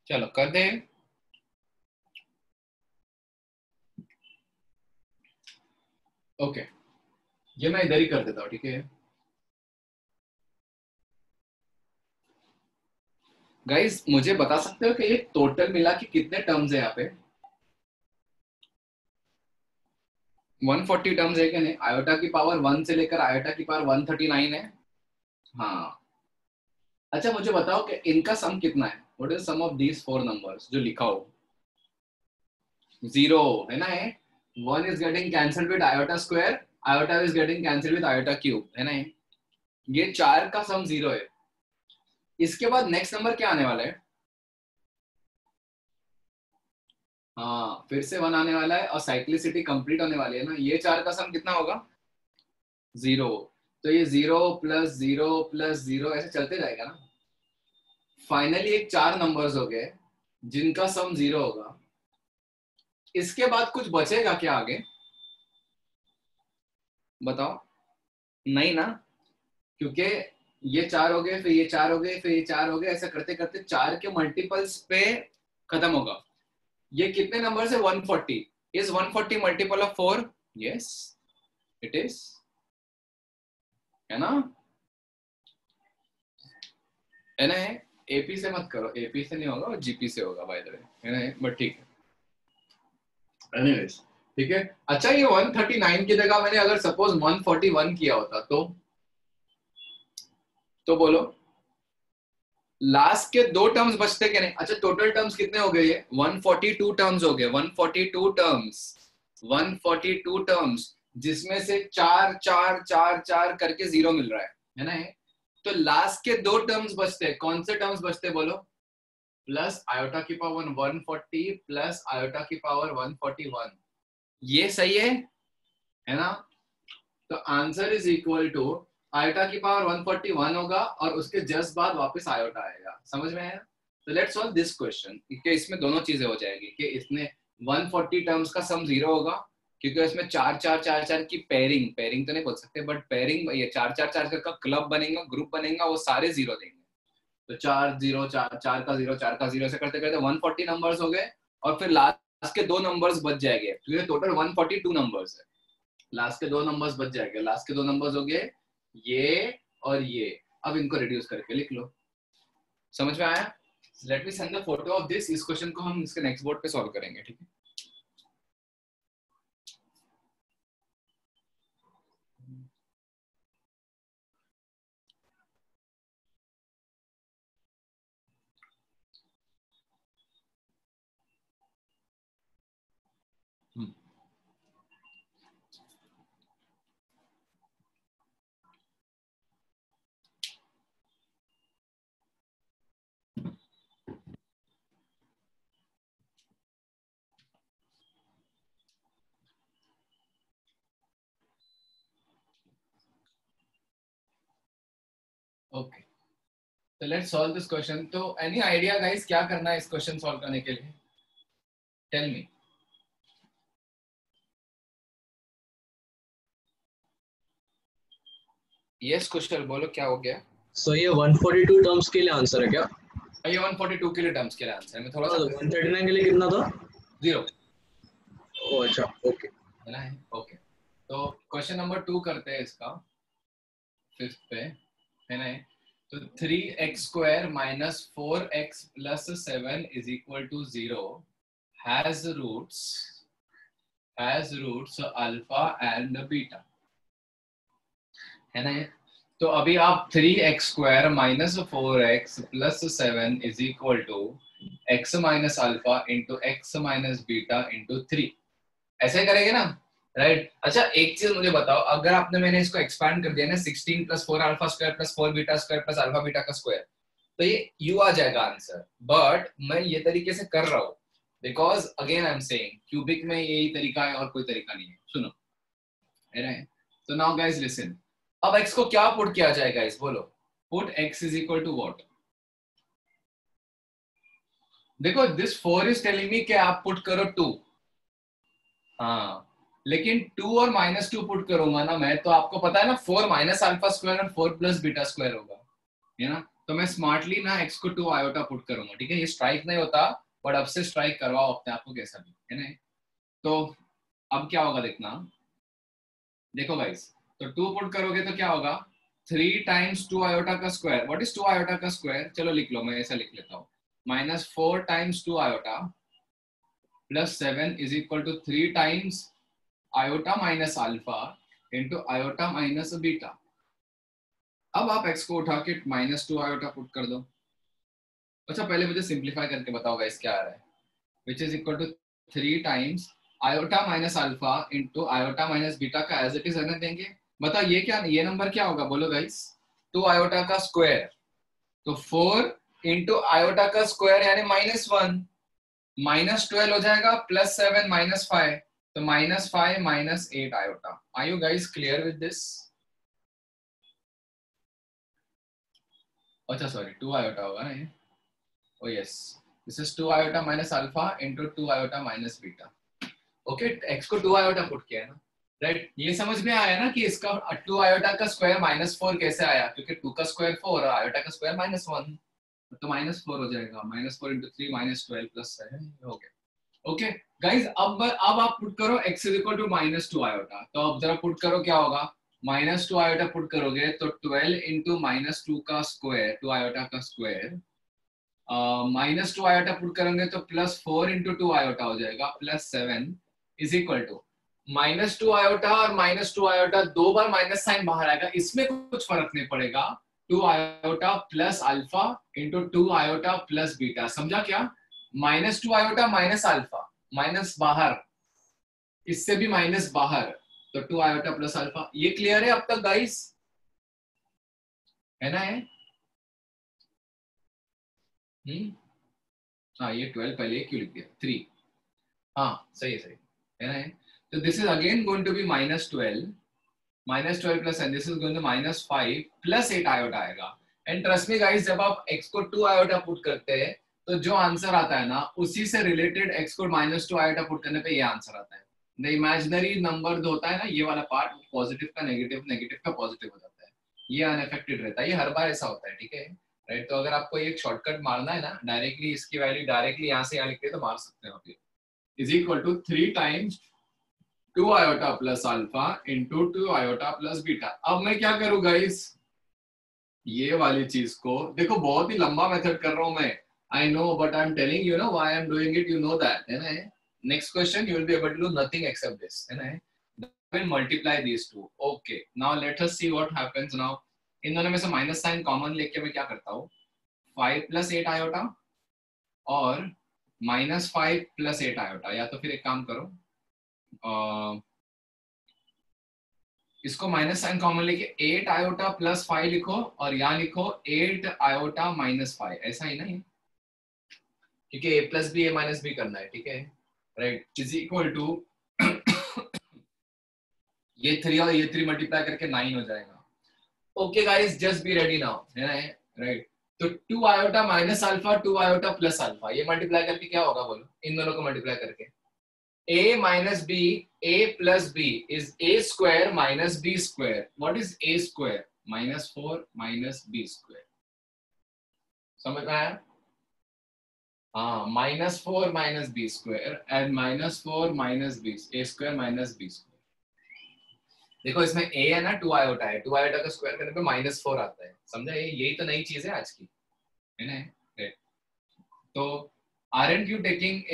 चलो कर दे। ओके, ये मैं इधर ही कर देता हूँ, ठीक है गाइस। मुझे बता सकते हो कि ये टोटल मिला के कितने टर्म्स है यहाँ पे? 140 टर्म्स है कि नहीं? आयोटा की पावर 1 से लेकर आयोटा की पावर 139 है। हाँ, अच्छा मुझे बताओ कि इनका सम कितना है? What is sum of these four numbers जो लिखा हो? 0 है ना? है 1 is getting cancelled with iota square, iota is getting cancelled with iota cube, है ना? ये चार का सम 0 है। इसके बाद नेक्स्ट नंबर क्या आने वाला है? हाँ, फिर से 1 आने वाला है और साइक्लिसिटी कंप्लीट होने वाली है ना। ये चार का सम कितना होगा? 0। तो ये 0 प्लस 0 प्लस 0 ऐसे चलते जाएगा ना। फाइनली एक चार नंबर्स हो गए जिनका सम 0 होगा। इसके बाद कुछ बचेगा क्या आगे? बताओ। नहीं ना, क्योंकि ये चार हो गए, फिर ये चार हो गए, फिर ये चार हो गए, ऐसा करते करते चार के मल्टीपल्स पे खत्म होगा। ये कितने नंबर है? 140। Is 140 multiple of 4? Yes it is, है ना? है ना? एपी से मत करो, एपी से नहीं होगा और जीपी से होगा बाय द वे, है ना? बट ठीक है, एनीवेज ठीक है। अच्छा, ये 139 की जगह मैंने अगर सपोज 141 किया होता तो बोलो लास्ट के दो टर्म्स बचते क्या नहीं? अच्छा, टोटल टर्म्स कितने हो गए? ये 142 टर्म्स हो गए। 142 टर्म्स, 142 टर्म्स, जिसमें से चार चार चार चार करके 0 मिल रहा है ना? तो लास्ट के दो टर्म्स बचते हैं। कौन से टर्म्स बचते हैं बोलो? प्लस आयोटा की पावर 140 प्लस आयोटा की पावर 141। ये सही है ना? तो answer is equal to iota की पावर 141 होगा और उसके जस्ट बाद वापस आयोटा आएगा। समझ में आया? तो लेट्स सॉल्व दिस क्वेश्चन कि इसमें दोनों चीजें हो जाएगी कि इसमें 140 टर्म्स का सम 0 होगा क्योंकि इसमें चार चार चार चार की पेयरिंग, पेयरिंग तो नहीं बोल सकते बट पेयरिंग, ये चार चार चार चार का क्लब बनेगा, ग्रुप बनेगा, वो सारे 0 देंगे। तो चार 0 चार, चार का 0 चार का 0 से करते करते 140 नंबर्स हो गए और फिर लास्ट के दो नंबर्स बच जाएंगे क्योंकि टोटल 142 नंबर्स है। लास्ट के दो नंबर्स बच जाएंगे। लास्ट के दो नंबर्स हो गए ये और ये। अब इनको रिड्यूस करके लिख लो। समझ में आया? Let me send the photo of this. इस क्वेश्चन को हम इसके नेक्स्ट बोर्ड पे सॉल्व करेंगे, ठीक है? ओके, तो लेट्स सॉल्व दिस क्वेश्चन। तो एनी आइडिया गाइस क्या करना है इस क्वेश्चन सॉल्व करने के लिए? Tell me. यस कुशल, बोलो क्या हो गया? सो ये 142 टर्म्स के लिए आंसर है क्या? ये 142 के लिए टर्म्स के लिए आंसर है। मैं थोड़ा सा 139 के लिए कितना था? 0। ओ अच्छा, ओके। है ना? ओके, तो क्वेश्चन नंबर 2 करते हैं इसका, फिफ्थ पे, है ना? तो 3x square minus 4x plus 7 is equal to 0 has roots alpha and beta, है ना? तो अभी आप 3x square minus 4x plus 7 is equal to x minus alpha into x minus beta into 3 ऐसे करेंगे ना, राइट? अच्छा एक चीज मुझे बताओ, अगर आपने मैंने इसको एक्सपैंड कर दिया ना 16 plus 4 alpha square plus 4 beta square plus alpha beta का स्क्वायर, तो ये u आ जाएगा आंसर। बट मैं ये तरीके से कर रहा हूँ because again I am saying cubic में यही तरीका है और कोई तरीका नहीं है। सुनो, है ना? तो नाउ गाइस लिसन, अब x को क्या पुट किया जाए गाइस? बोलो, put x is equal to what? देखो दिस 4 इज टेलिंग मी कि आप पुट करो 2। हाँ, लेकिन 2 और -2 पुट करूंगा ना मैं, तो आपको पता है ना 4 माइनस अल्फा स्क्वायर और 4 प्लस बीटा स्क्वायर होगा, है ना? तो मैं स्मार्टली ना x को 2 आयोटा पुट करूंगा, ठीक है। ये स्ट्राइक नहीं होता, बट अब से स्ट्राइक करवाओ अपने आप को कैसा भी, है ना। तो अब क्या होगा देखना, देखो गाइस, तो 2 पुट करोगे तो क्या होगा, 3 टाइम्स 2 आयोटा का स्क्वायर। व्हाट इज 2 आयोटा का स्क्वायर, चलो लिख लो, मैं ऐसा लिख लेता हूँ, -4 times 2 iota plus 7 is equal to 3 times iota minus alpha into iota minus beta. अब आप x को उठा के -2 आयोटा पुट कर दो। अच्छा पहले मुझे सिंप्लीफाई करके बताओ गाइस क्या आ रहा है, which is equal to 3 times iota minus alpha into iota minus beta का एज इट इज रहने देंगे। बताओ ये क्या, ये नंबर क्या होगा बोलो गाइस, 2 आयोटा का स्क्वायर, तो 4 इंटू आयोटा का स्क्वायर यानी -1, -12 हो जाएगा, +7 -5, तो -5 -8 iota. Are you guys clear with this? अच्छा सॉरी 2 आयोटा होगा ना ये, oh yes, this is 2 iota minus alpha into 2 iota minus beta। okay, x को 2 iota पुट किया है ना, राइट। ये समझ में आया ना कि इसका 2 iota का स्क्वायर -4 कैसे आया, क्योंकि 2 का स्क्वायर 4 और iota का स्क्वायर -1, तो -4 हो जाएगा, -4 into 3 -12 + 7 हो गया। ओके गाइस, अब आप पुट करो x is equal to -2 iota, तो अब जरा पुट करो क्या होगा, -2 iota पुट करोगे तो 12 into -2 का स्क्वायर, 2 iota का स्क्वायर, -2 आयोटा पुट करेंगे तो +4 into 2 आयोटा हो जाएगा, +7 इज इक्वल टू -2 आयोटा और -2 आयोटा, 2 बार माइनस साइन बाहर आएगा, इसमें कुछ फर्क नहीं पड़ेगा, 2 iota plus alpha into 2 iota plus beta. समझा क्या, -2 आयोटा माइनस अल्फा, माइनस बाहर, इससे भी माइनस बाहर, तो 2 आयोटा प्लस अल्फा। ये क्लियर है अब तक गाइस, है ना ये? हाँ ये 12 पहले क्यों लिख दिया, 3, हाँ सही है ना। तो this is again going to be -12 plus and this is going to -5 plus 8 iota आएगा। एंड ट्रस्ट मी गाइस, जब आप x को 2 आयोटा पुट करते हैं तो जो आंसर आता है ना, उसी से रिलेटेड x को -2 आयोटा पुट करने पे ये आंसर आता है। द इमेजिनरी नंबर जो होता है ना, ये वाला पार्ट, पॉजिटिव का नेगेटिव, नेगेटिव का पॉजिटिव हो जाता है, ये अनअफेक्टेड रहता है, ये हर बार ऐसा होता है, ठीक है, राइट। तो अगर आपको एक शॉर्टकट मारना है ना, डायरेक्टली इसकी वैल्यू डायरेक्टली यहाँ से यहाँ लिख के तो मार सकते हो आप, is equal to 3 times 2 iota plus alpha into 2 iota plus beta। अब मैं क्या करूं गाइस, ये वाली चीज को देखो, बहुत ही लंबा मेथड कर रहा हूं मैं, I know, but I am telling you know why I am doing it, you know that, है ना। Next question you will be able to do nothing except this, है ना। will multiply these two। okay, now let us see what happens now। इन दोनों में से minus sign common लेके मैं क्या करता हूँ, 5 + 8 आयोटा और -5 + 8 आयोटा, या तो फिर एक काम करो, इसको माइनस साइन कॉमन लेके 8 आयोटा प्लस 5 लिखो, और यहाँ लिखो 8 आयोटा -5, ऐसा ही ना ये, क्योंकि a plus b, a minus b करना है, ठीक है, राइट, इज इक्वल टू ये 3 और ये 3 मल्टीप्लाई करके 9 हो जाएगा। Okay guys, just be ready now, है ना, राइट। तो 2 iota minus alpha, 2 iota plus alpha, ये मल्टीप्लाई करके क्या होगा बोलो, इन दोनों को मल्टीप्लाई करके a minus b, a plus b is a square minus b square। What is a square? -4 minus b square। समझ में आया? हाँ, -4 minus b square and -4 minus b, a square minus b square। देखो इसमें a है ना, 2 iota है, 2 iota का स्क्वायर करने पे -4 आता है, समझा? यही तो नई चीज है आज की, है ना। तो aren't you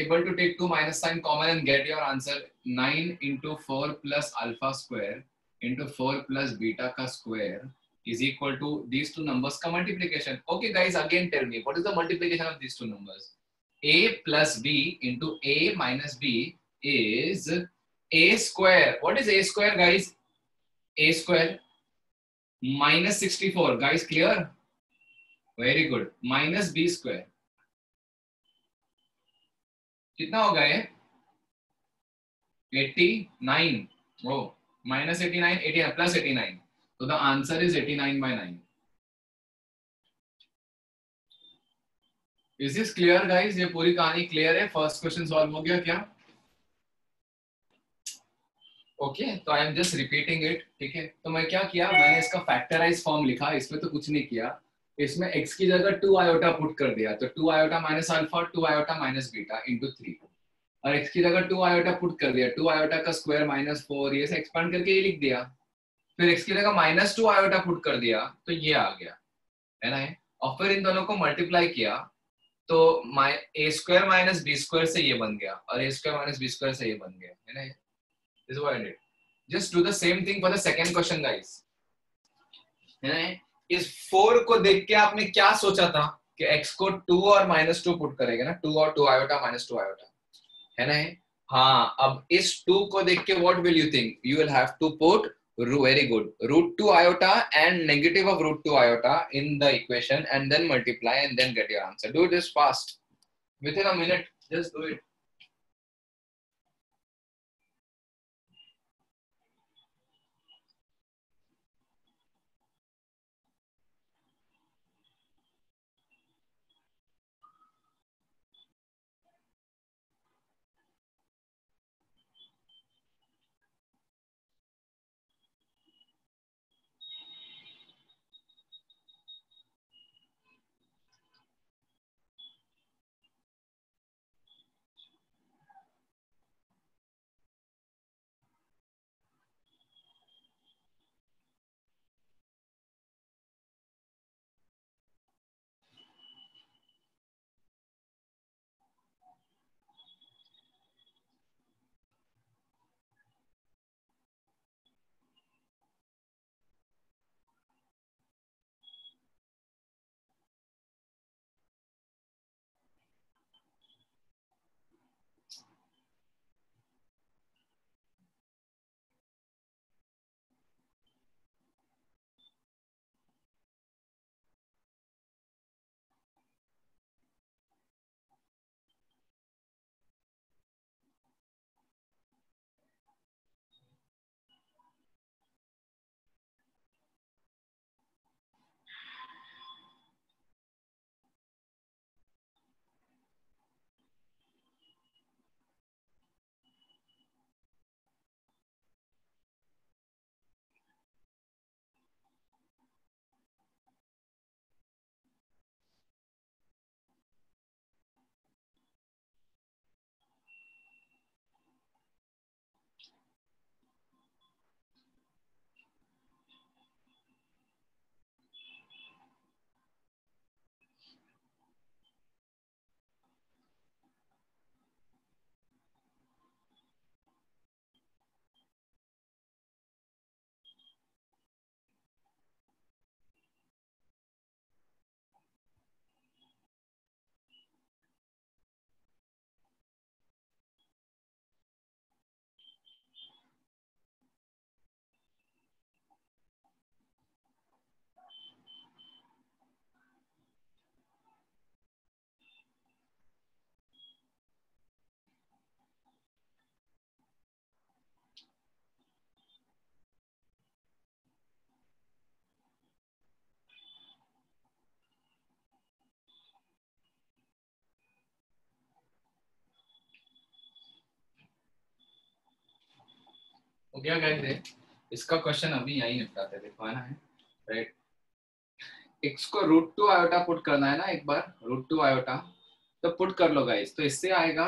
able to take 2 minus sign common and get your answer? 9 into 4 plus alpha square into 4 plus beta ka square is equal to these two numbers ka multiplication। Okay guys, again tell me what is the multiplication of these two numbers? A plus b into a minus b is a square। What is a square guys? A square -64 guys, clear? Very good। minus b square कितना होगा ये, 89, ओ -89, 89 plus 89, तो the answer is 89/9। Is this clear guys? ये पूरी कहानी clear है? First question solve हो गया क्या? ओके, तो आई एम जस्ट रिपीटिंग इट, ठीक है। तो मैं क्या किया, मैंने इसका फैक्टराइज फॉर्म लिखा, इसमें तो कुछ नहीं किया, इसमें x की जगह 2 आयोटा पुट कर दिया, तो 2 आयोटा माइनस अल्फा और 2 आयोटा माइनस बीटा इंटू 3, और x की जगह 2 आयोटा पुट कर दिया, 2 आयोटा का स्क्वायर माइनस 4, ये से एक्सपांड करके ये लिख दिया। फिर x की जगह माइनस 2 आयोटा पुट कर दिया, तो ये आ गया, है ना। और फिर इन दोनों को मल्टीप्लाई किया, तो ए स्क्वायर माइनस बी स्क्वायर से ये बन गया, और ए स्क्वायर माइनस बी स्क्वायर से ये बन गया, है ना। This what I did. Just do the same thing for the second question guys, है ना। इस 4 को देख के आपने क्या सोचा था कि x को 2 और -2 पुट करेंगे ना, 2 और 2 आयोटा माइनस 2 आयोटा, है ना। हाँ, अब इस 2 को देख के what will you think, you will have to put very good √2 iota and negative of √2 iota in the equation and then multiply and then get your answer. Do this fast within a minute, just do it. हो गया guys, इसका question अभी यही निपटाते, देखो, है ना, right. x को √2 iota put करना है ना, एक बार √2 आयोटा तो पुट कर लो गाइस, तो इससे आएगा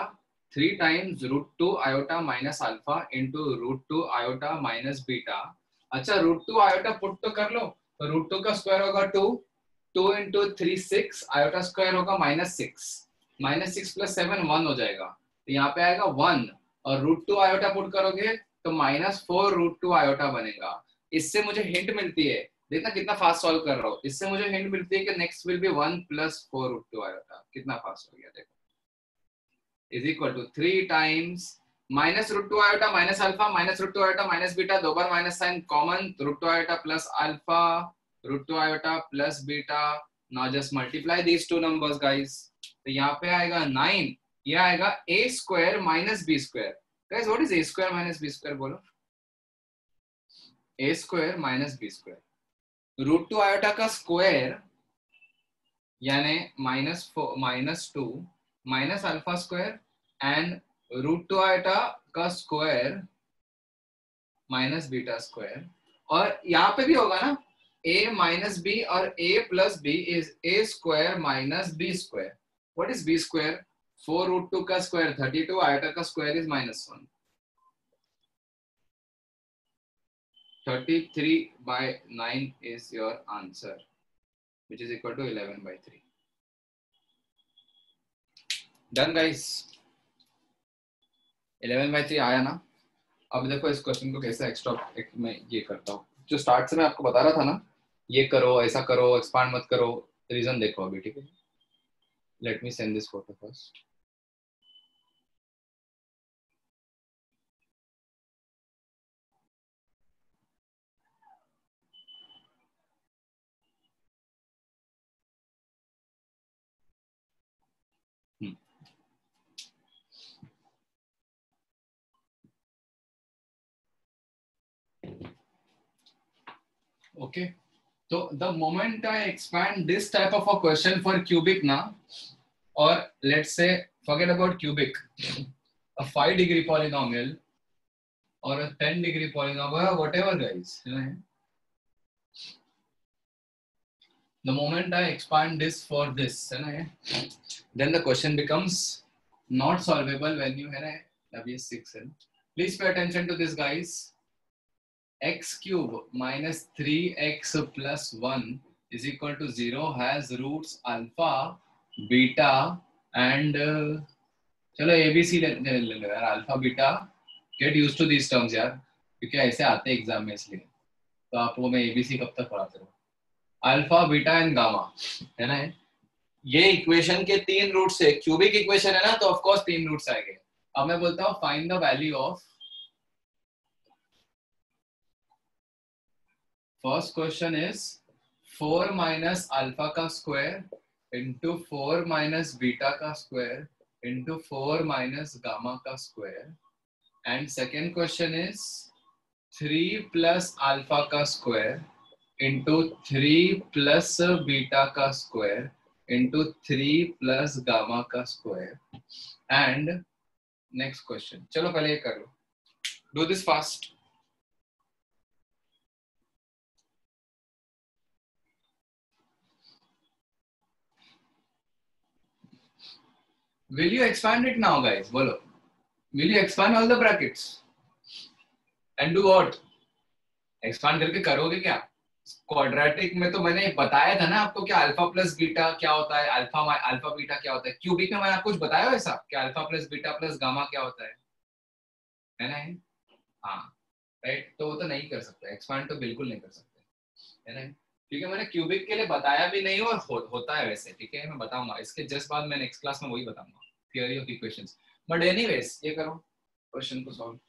3 times √2 iota minus alpha into √2 iota minus beta. अच्छा, √2 आयोटा पुट तो कर लो, तो √2 का स्क्वायर होगा 2, 2 इंटू 3 6, आयोटा स्क्वायर होगा -6, -6 + 7 1 हो जाएगा, तो यहाँ पे आएगा 1, और √2 आयोटा पुट करोगे तो -4 √2 आयोटा बनेगा। इससे मुझे हिंट मिलती है, देखना कितना फास्ट सॉल्व कर रहा हूँ, इससे मुझे हिंट मिलती है कि नेक्स्ट विल बी 1 + 4 √2 आयोटा। कितना फास्ट हो गया देखो, is equal to 3 times -√2 iota minus alpha minus √2 iota minus beta, दो बार minus sign common, √2 iota plus alpha √2 iota plus beta. Now just multiply these two numbers guys, तो यहाँ पे आएगा 9, ये आएगा a square minus b square. Guys what is a square minus b square, बोलो। a square minus b square, √2 iota का square यानी -2 minus alpha square and √2 iota का स्क्वायर माइनस बीटा स्क्वायर। और यहाँ पे भी होगा ना, a minus b or a plus b is a square minus b square. What is b square? 4 root 2 का square 32, iota का square is minus 1. 33 by 9 is your answer, which is equal to 11 by 3. Done guys. 11 by 3 आया ना. अब देखो इस question को कैसे extra मैं ये करता हूँ. जो स्टार्ट से मैं आपको बता रहा था ना, ये करो, ऐसा करो, एक्सपांड मत करो, रीजन देखो अभी, ठीक है. Let me send this photo first. Okay. So the moment I expand this type of a question for cubic now, or let's say forget about cubic, a 5-degree polynomial or a 10-degree polynomial, whatever guys, you know, the moment I expand this for this, you know, then the question becomes not solvable when you have W6. Please pay attention to this guys. X cube minus 3x plus 1 is equal to 0 has roots alpha, beta and चलो ABC ले लो यार, alpha, beta. Get used to these terms यार, क्योंकि ऐसे आते हैं exam में, इसलिए तो आपको मैं ABC कब तक पढ़ाते रहूँ. अल्फा, बीटा एंड गामा है ना. ये इक्वेशन के 3 रूट्स है. क्यूबिक इक्वेशन है ना, तो ऑफ कोर्स 3 रूट्स आएंगे. अब मैं बोलता हूँ find the value of. First question is 4 minus alpha का square into 4 minus beta का square into 4 minus gamma का square, and second question is 3 plus alpha का square into 3 plus beta का square into 3 plus gamma का square, and next question. चलो पहले ये कर लो. Do this fast. Will you expand it now guys? बोलो. Will you expand all the brackets? And do what? Expand करके करोगे क्या? क्वाड्रेटिक में तो मैंने बताया था ना आपको, क्या अल्फा प्लस बीटा क्या होता है, अल्फा बीटा क्या होता है. क्यूबिक में मैंने आपको कुछ बताया ऐसा, क्या alpha plus beta plus gamma क्या होता है ना. हाँ राइट. तो वो तो नहीं कर सकते, एक्सपांड तो बिल्कुल नहीं कर सकते, है ना. ठीक है, मैंने क्यूबिक के लिए बताया भी नहीं, और होता है वैसे. ठीक है, मैं बताऊंगा इसके जस्ट बाद, मैं नेक्स्ट क्लास में वही बताऊंगा, theory of equations. But anyways ये करो क्वेश्चन को सॉल्व.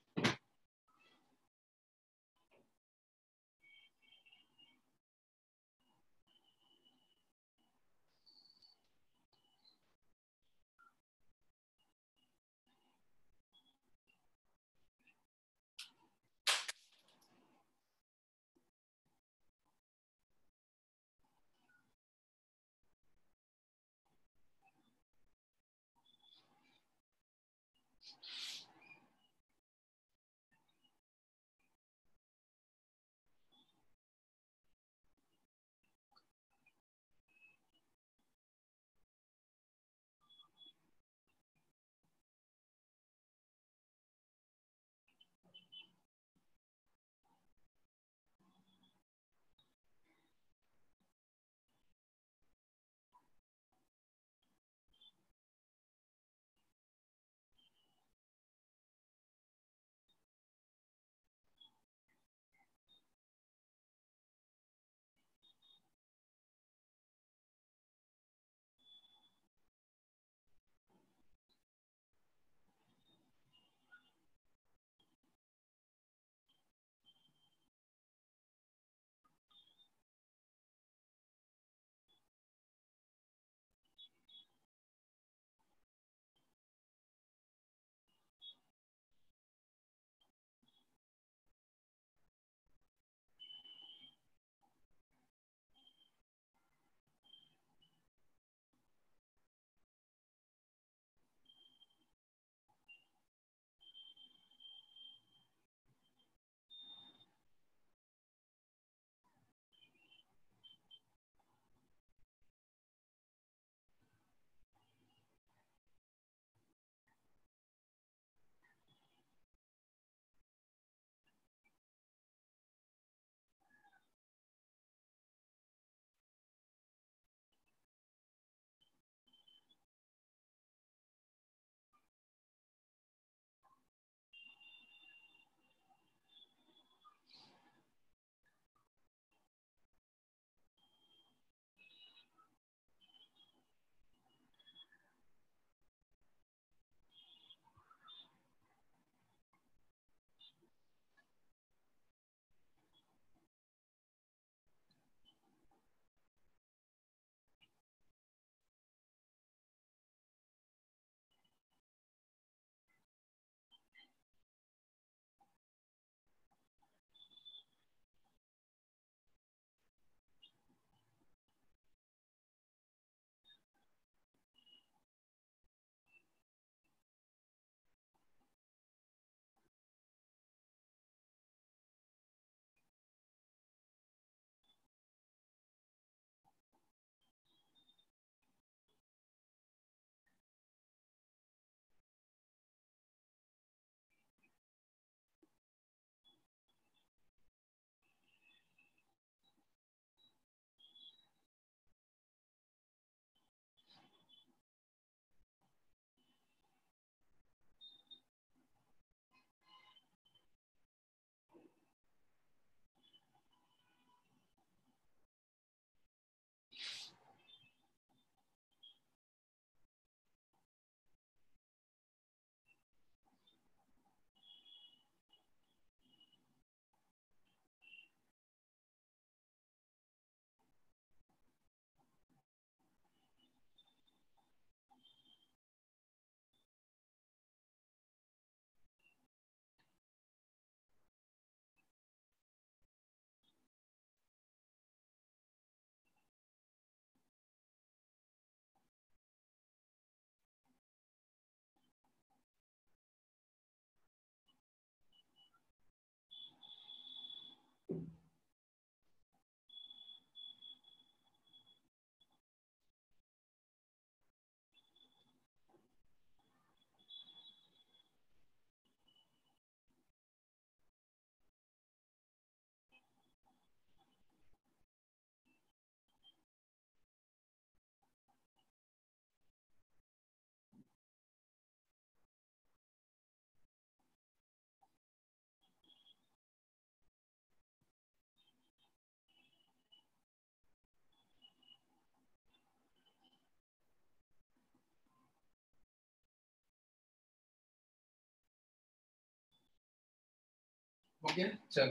ओके चल,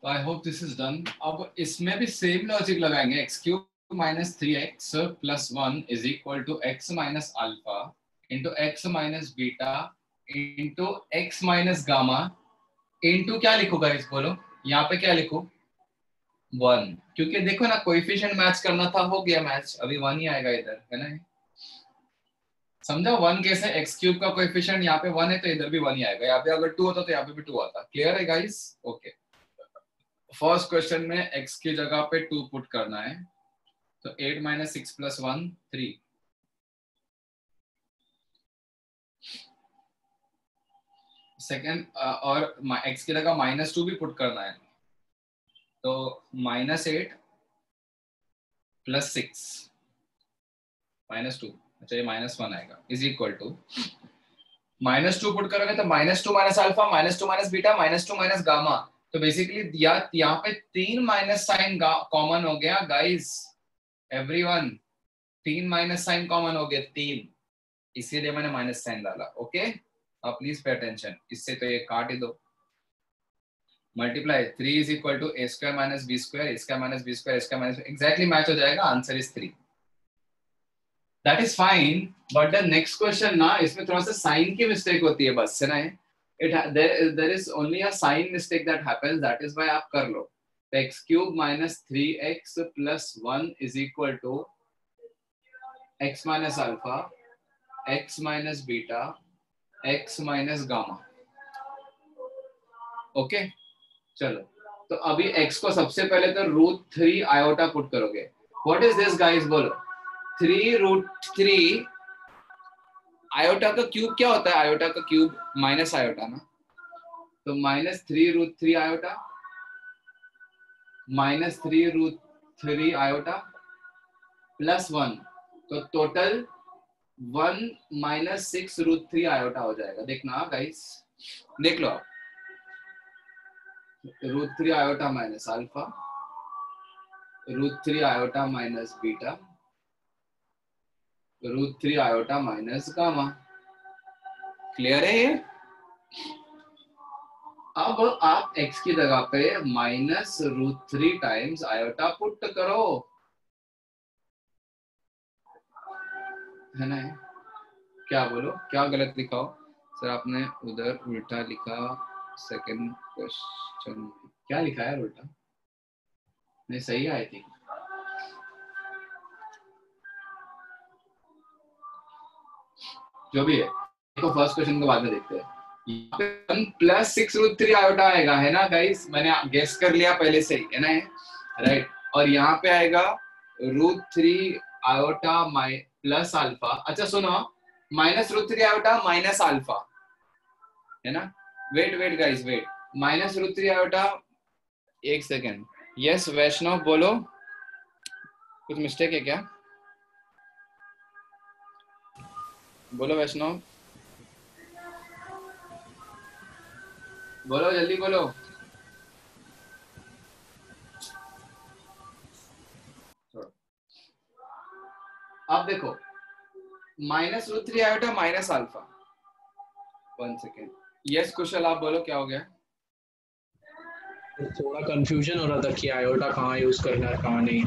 तो I hope this is done. अब इसमें भी सेम लॉजिक लगाएंगे, x cube minus 3x plus 1 is equal to x minus alpha into x minus beta into x minus gamma into क्या लिखूंगा इस, बोलो यहाँ पे क्या लिखूं, 1, क्योंकि देखो ना कोएफिशिएंट मैच करना था, हो गया मैच, अभी 1 ही आएगा इधर, है ना। समझा 1 कैसे, एक्स क्यूब का कोएफिशिएंट यहाँ पे 1 है तो इधर भी 1 ही आएगा, यहाँ पे अगर 2 होता तो यहाँ पे भी 2 आता। क्लियर है गाइस? ओके, फर्स्ट क्वेश्चन में x की जगह पे 2 पुट करना है, तो 8 माइनस 6 प्लस 1 3। सेकेंड और x की जगह -2 भी पुट करना है, तो -8 प्लस 6 -2, अच्छा ये -1 आएगा, इज इक्वल टू -2 पुट करोगे तो -2 minus alpha -2 minus beta -2 minus gamma. तो बेसिकली यहाँ पे 3 माइनस साइन कॉमन हो गया guys, everyone 3 minus sign common हो गया, 3, इसीलिए मैंने माइनस साइन डाला। ओके, अब प्लीज पे अटेंशन, इससे तो ये काट ही दो, multiply 3 is equal to a square minus b square, इसका माइनस बी स्क्वायर, इसका माइनस, एग्जैक्टली मैच हो जाएगा, answer is 3। That is fine, but the next question ना, इसमें थोड़ा सा साइन की मिस्टेक होती है बस, है ना। there is only a sign mistake that happens, that is why आप कर लो, x cube minus 3x plus 1 is equal to x minus alpha x minus beta x minus gamma। Okay चलो, तो अभी x को सबसे पहले तो √3 आयोटा पुट करोगे। व्हाट इज दिस गाइस, बोलो 3√3 आयोटा का क्यूब क्या होता है, आयोटा का क्यूब माइनस आयोटा ना, तो -3√3 आयोटा -3√3 आयोटा प्लस 1, तो टोटल 1 माइनस 6√3 आयोटा हो जाएगा। देखना गाइस, देख लो, √3 iota minus alpha, √3 iota minus beta, √3 iota minus gamma. Clear है ये? अब आप x की जगह पे -√3 टाइम्स आयोटा पुट करो, है ना। क्या बोलो, क्या गलत लिखा हो सर आपने, उधर उल्टा लिखा, सेकंड क्वेश्चन क्या लिखा है उल्टा, नहीं सही है आई थिंक। जो भी है, तो फर्स्ट क्वेश्चन को बाद में देखते हैं। 1 प्लस 6√3 आयोटा आएगा, है ना गाइस, मैंने गेस कर लिया पहले से ही, है ना, राइट। और यहाँ पे आएगा √3 आयोटा प्लस अल्फा, अच्छा सुनो, -√3 आयोटा माइनस अल्फा, है ना। वेट गाइस वेट, -√3 आयोटा, एक सेकेंड, यस वैष्णव बोलो, कुछ मिस्टेक है क्या, बोलो वैष्णव, बोलो जल्दी बोलो। अब देखो -√3 iota minus alpha, 1 second, yes Kushal आप बोलो क्या हो गया। थोड़ा कंफ्यूजन हो रहा था कि आयोटा कहाँ यूज करना है कहाँ नहीं।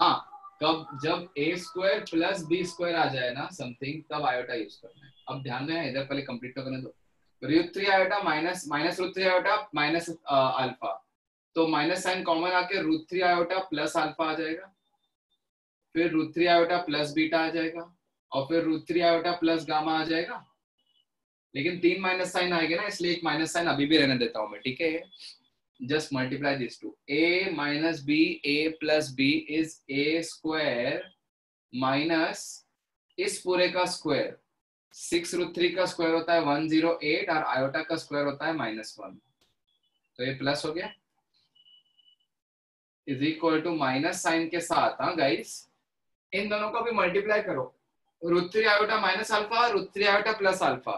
हाँ, कब जब a² प्लस b² आ जाए ना समथिंग, तब आयोटा यूज करना है। अब ध्यान में इधर पहले कंप्लीट तो करने दो। √3 आयोटा -√3 आयोटा माइनस अल्फा, तो माइनस साइन कॉमन आके √3 आयोटा प्लस अल्फा आ जाएगा, फिर √3 आयोटा प्लस बीटा आ जाएगा, और फिर √3 आयोटा प्लस गामा आ जाएगा। लेकिन 3 माइनस साइन आएगा ना, इसलिए एक माइनस साइन अभी भी रहने देता हूं मैं, ठीक है। just multiply these two, a minus b, a plus b is a square minus इस पूरे का स्क्वायर, 6√3 का स्क्वायर होता है 108 और आयोटा का स्क्वायर होता है -1, तो ये प्लस हो गया, is equal to minus sign के साथ, हाँ गाइस, इन दोनों को भी मल्टीप्लाई करो, √3 iota minus alpha, √3 iota plus alpha,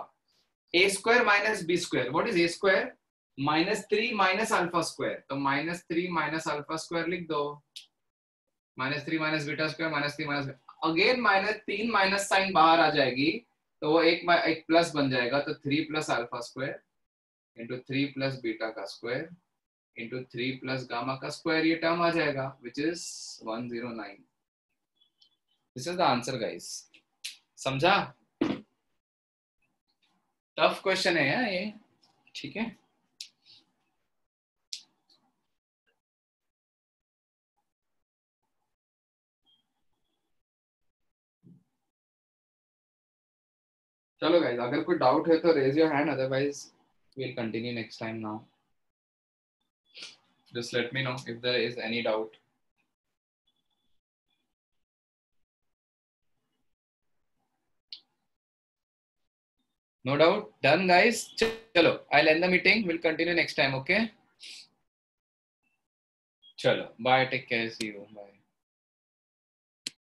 a² minus b², what is a², -3 minus alpha square, तो -3 माइनस अल्फा स्क्वायर लिख दो, -3 minus beta square, -3 minus, again -3 minus sign बाहर आ जाएगी, तो वो एक प्लस बन जाएगा, तो 3 plus alpha square into 3 plus beta का square into 3 plus gamma का square, ये term आ जाएगा, which is 109. This is the answer, guys. समझा? टफ क्वेश्चन है यार ये, ठीक है. चलो गाइस, अगर कोई डाउट है तो raise your hand, otherwise we'll continue next time now. Just let me know if there is any doubt. No doubt? Done, guys? Chalo, I'll end the meeting. We'll continue next time, okay? Chalo, bye, take care, see you, bye.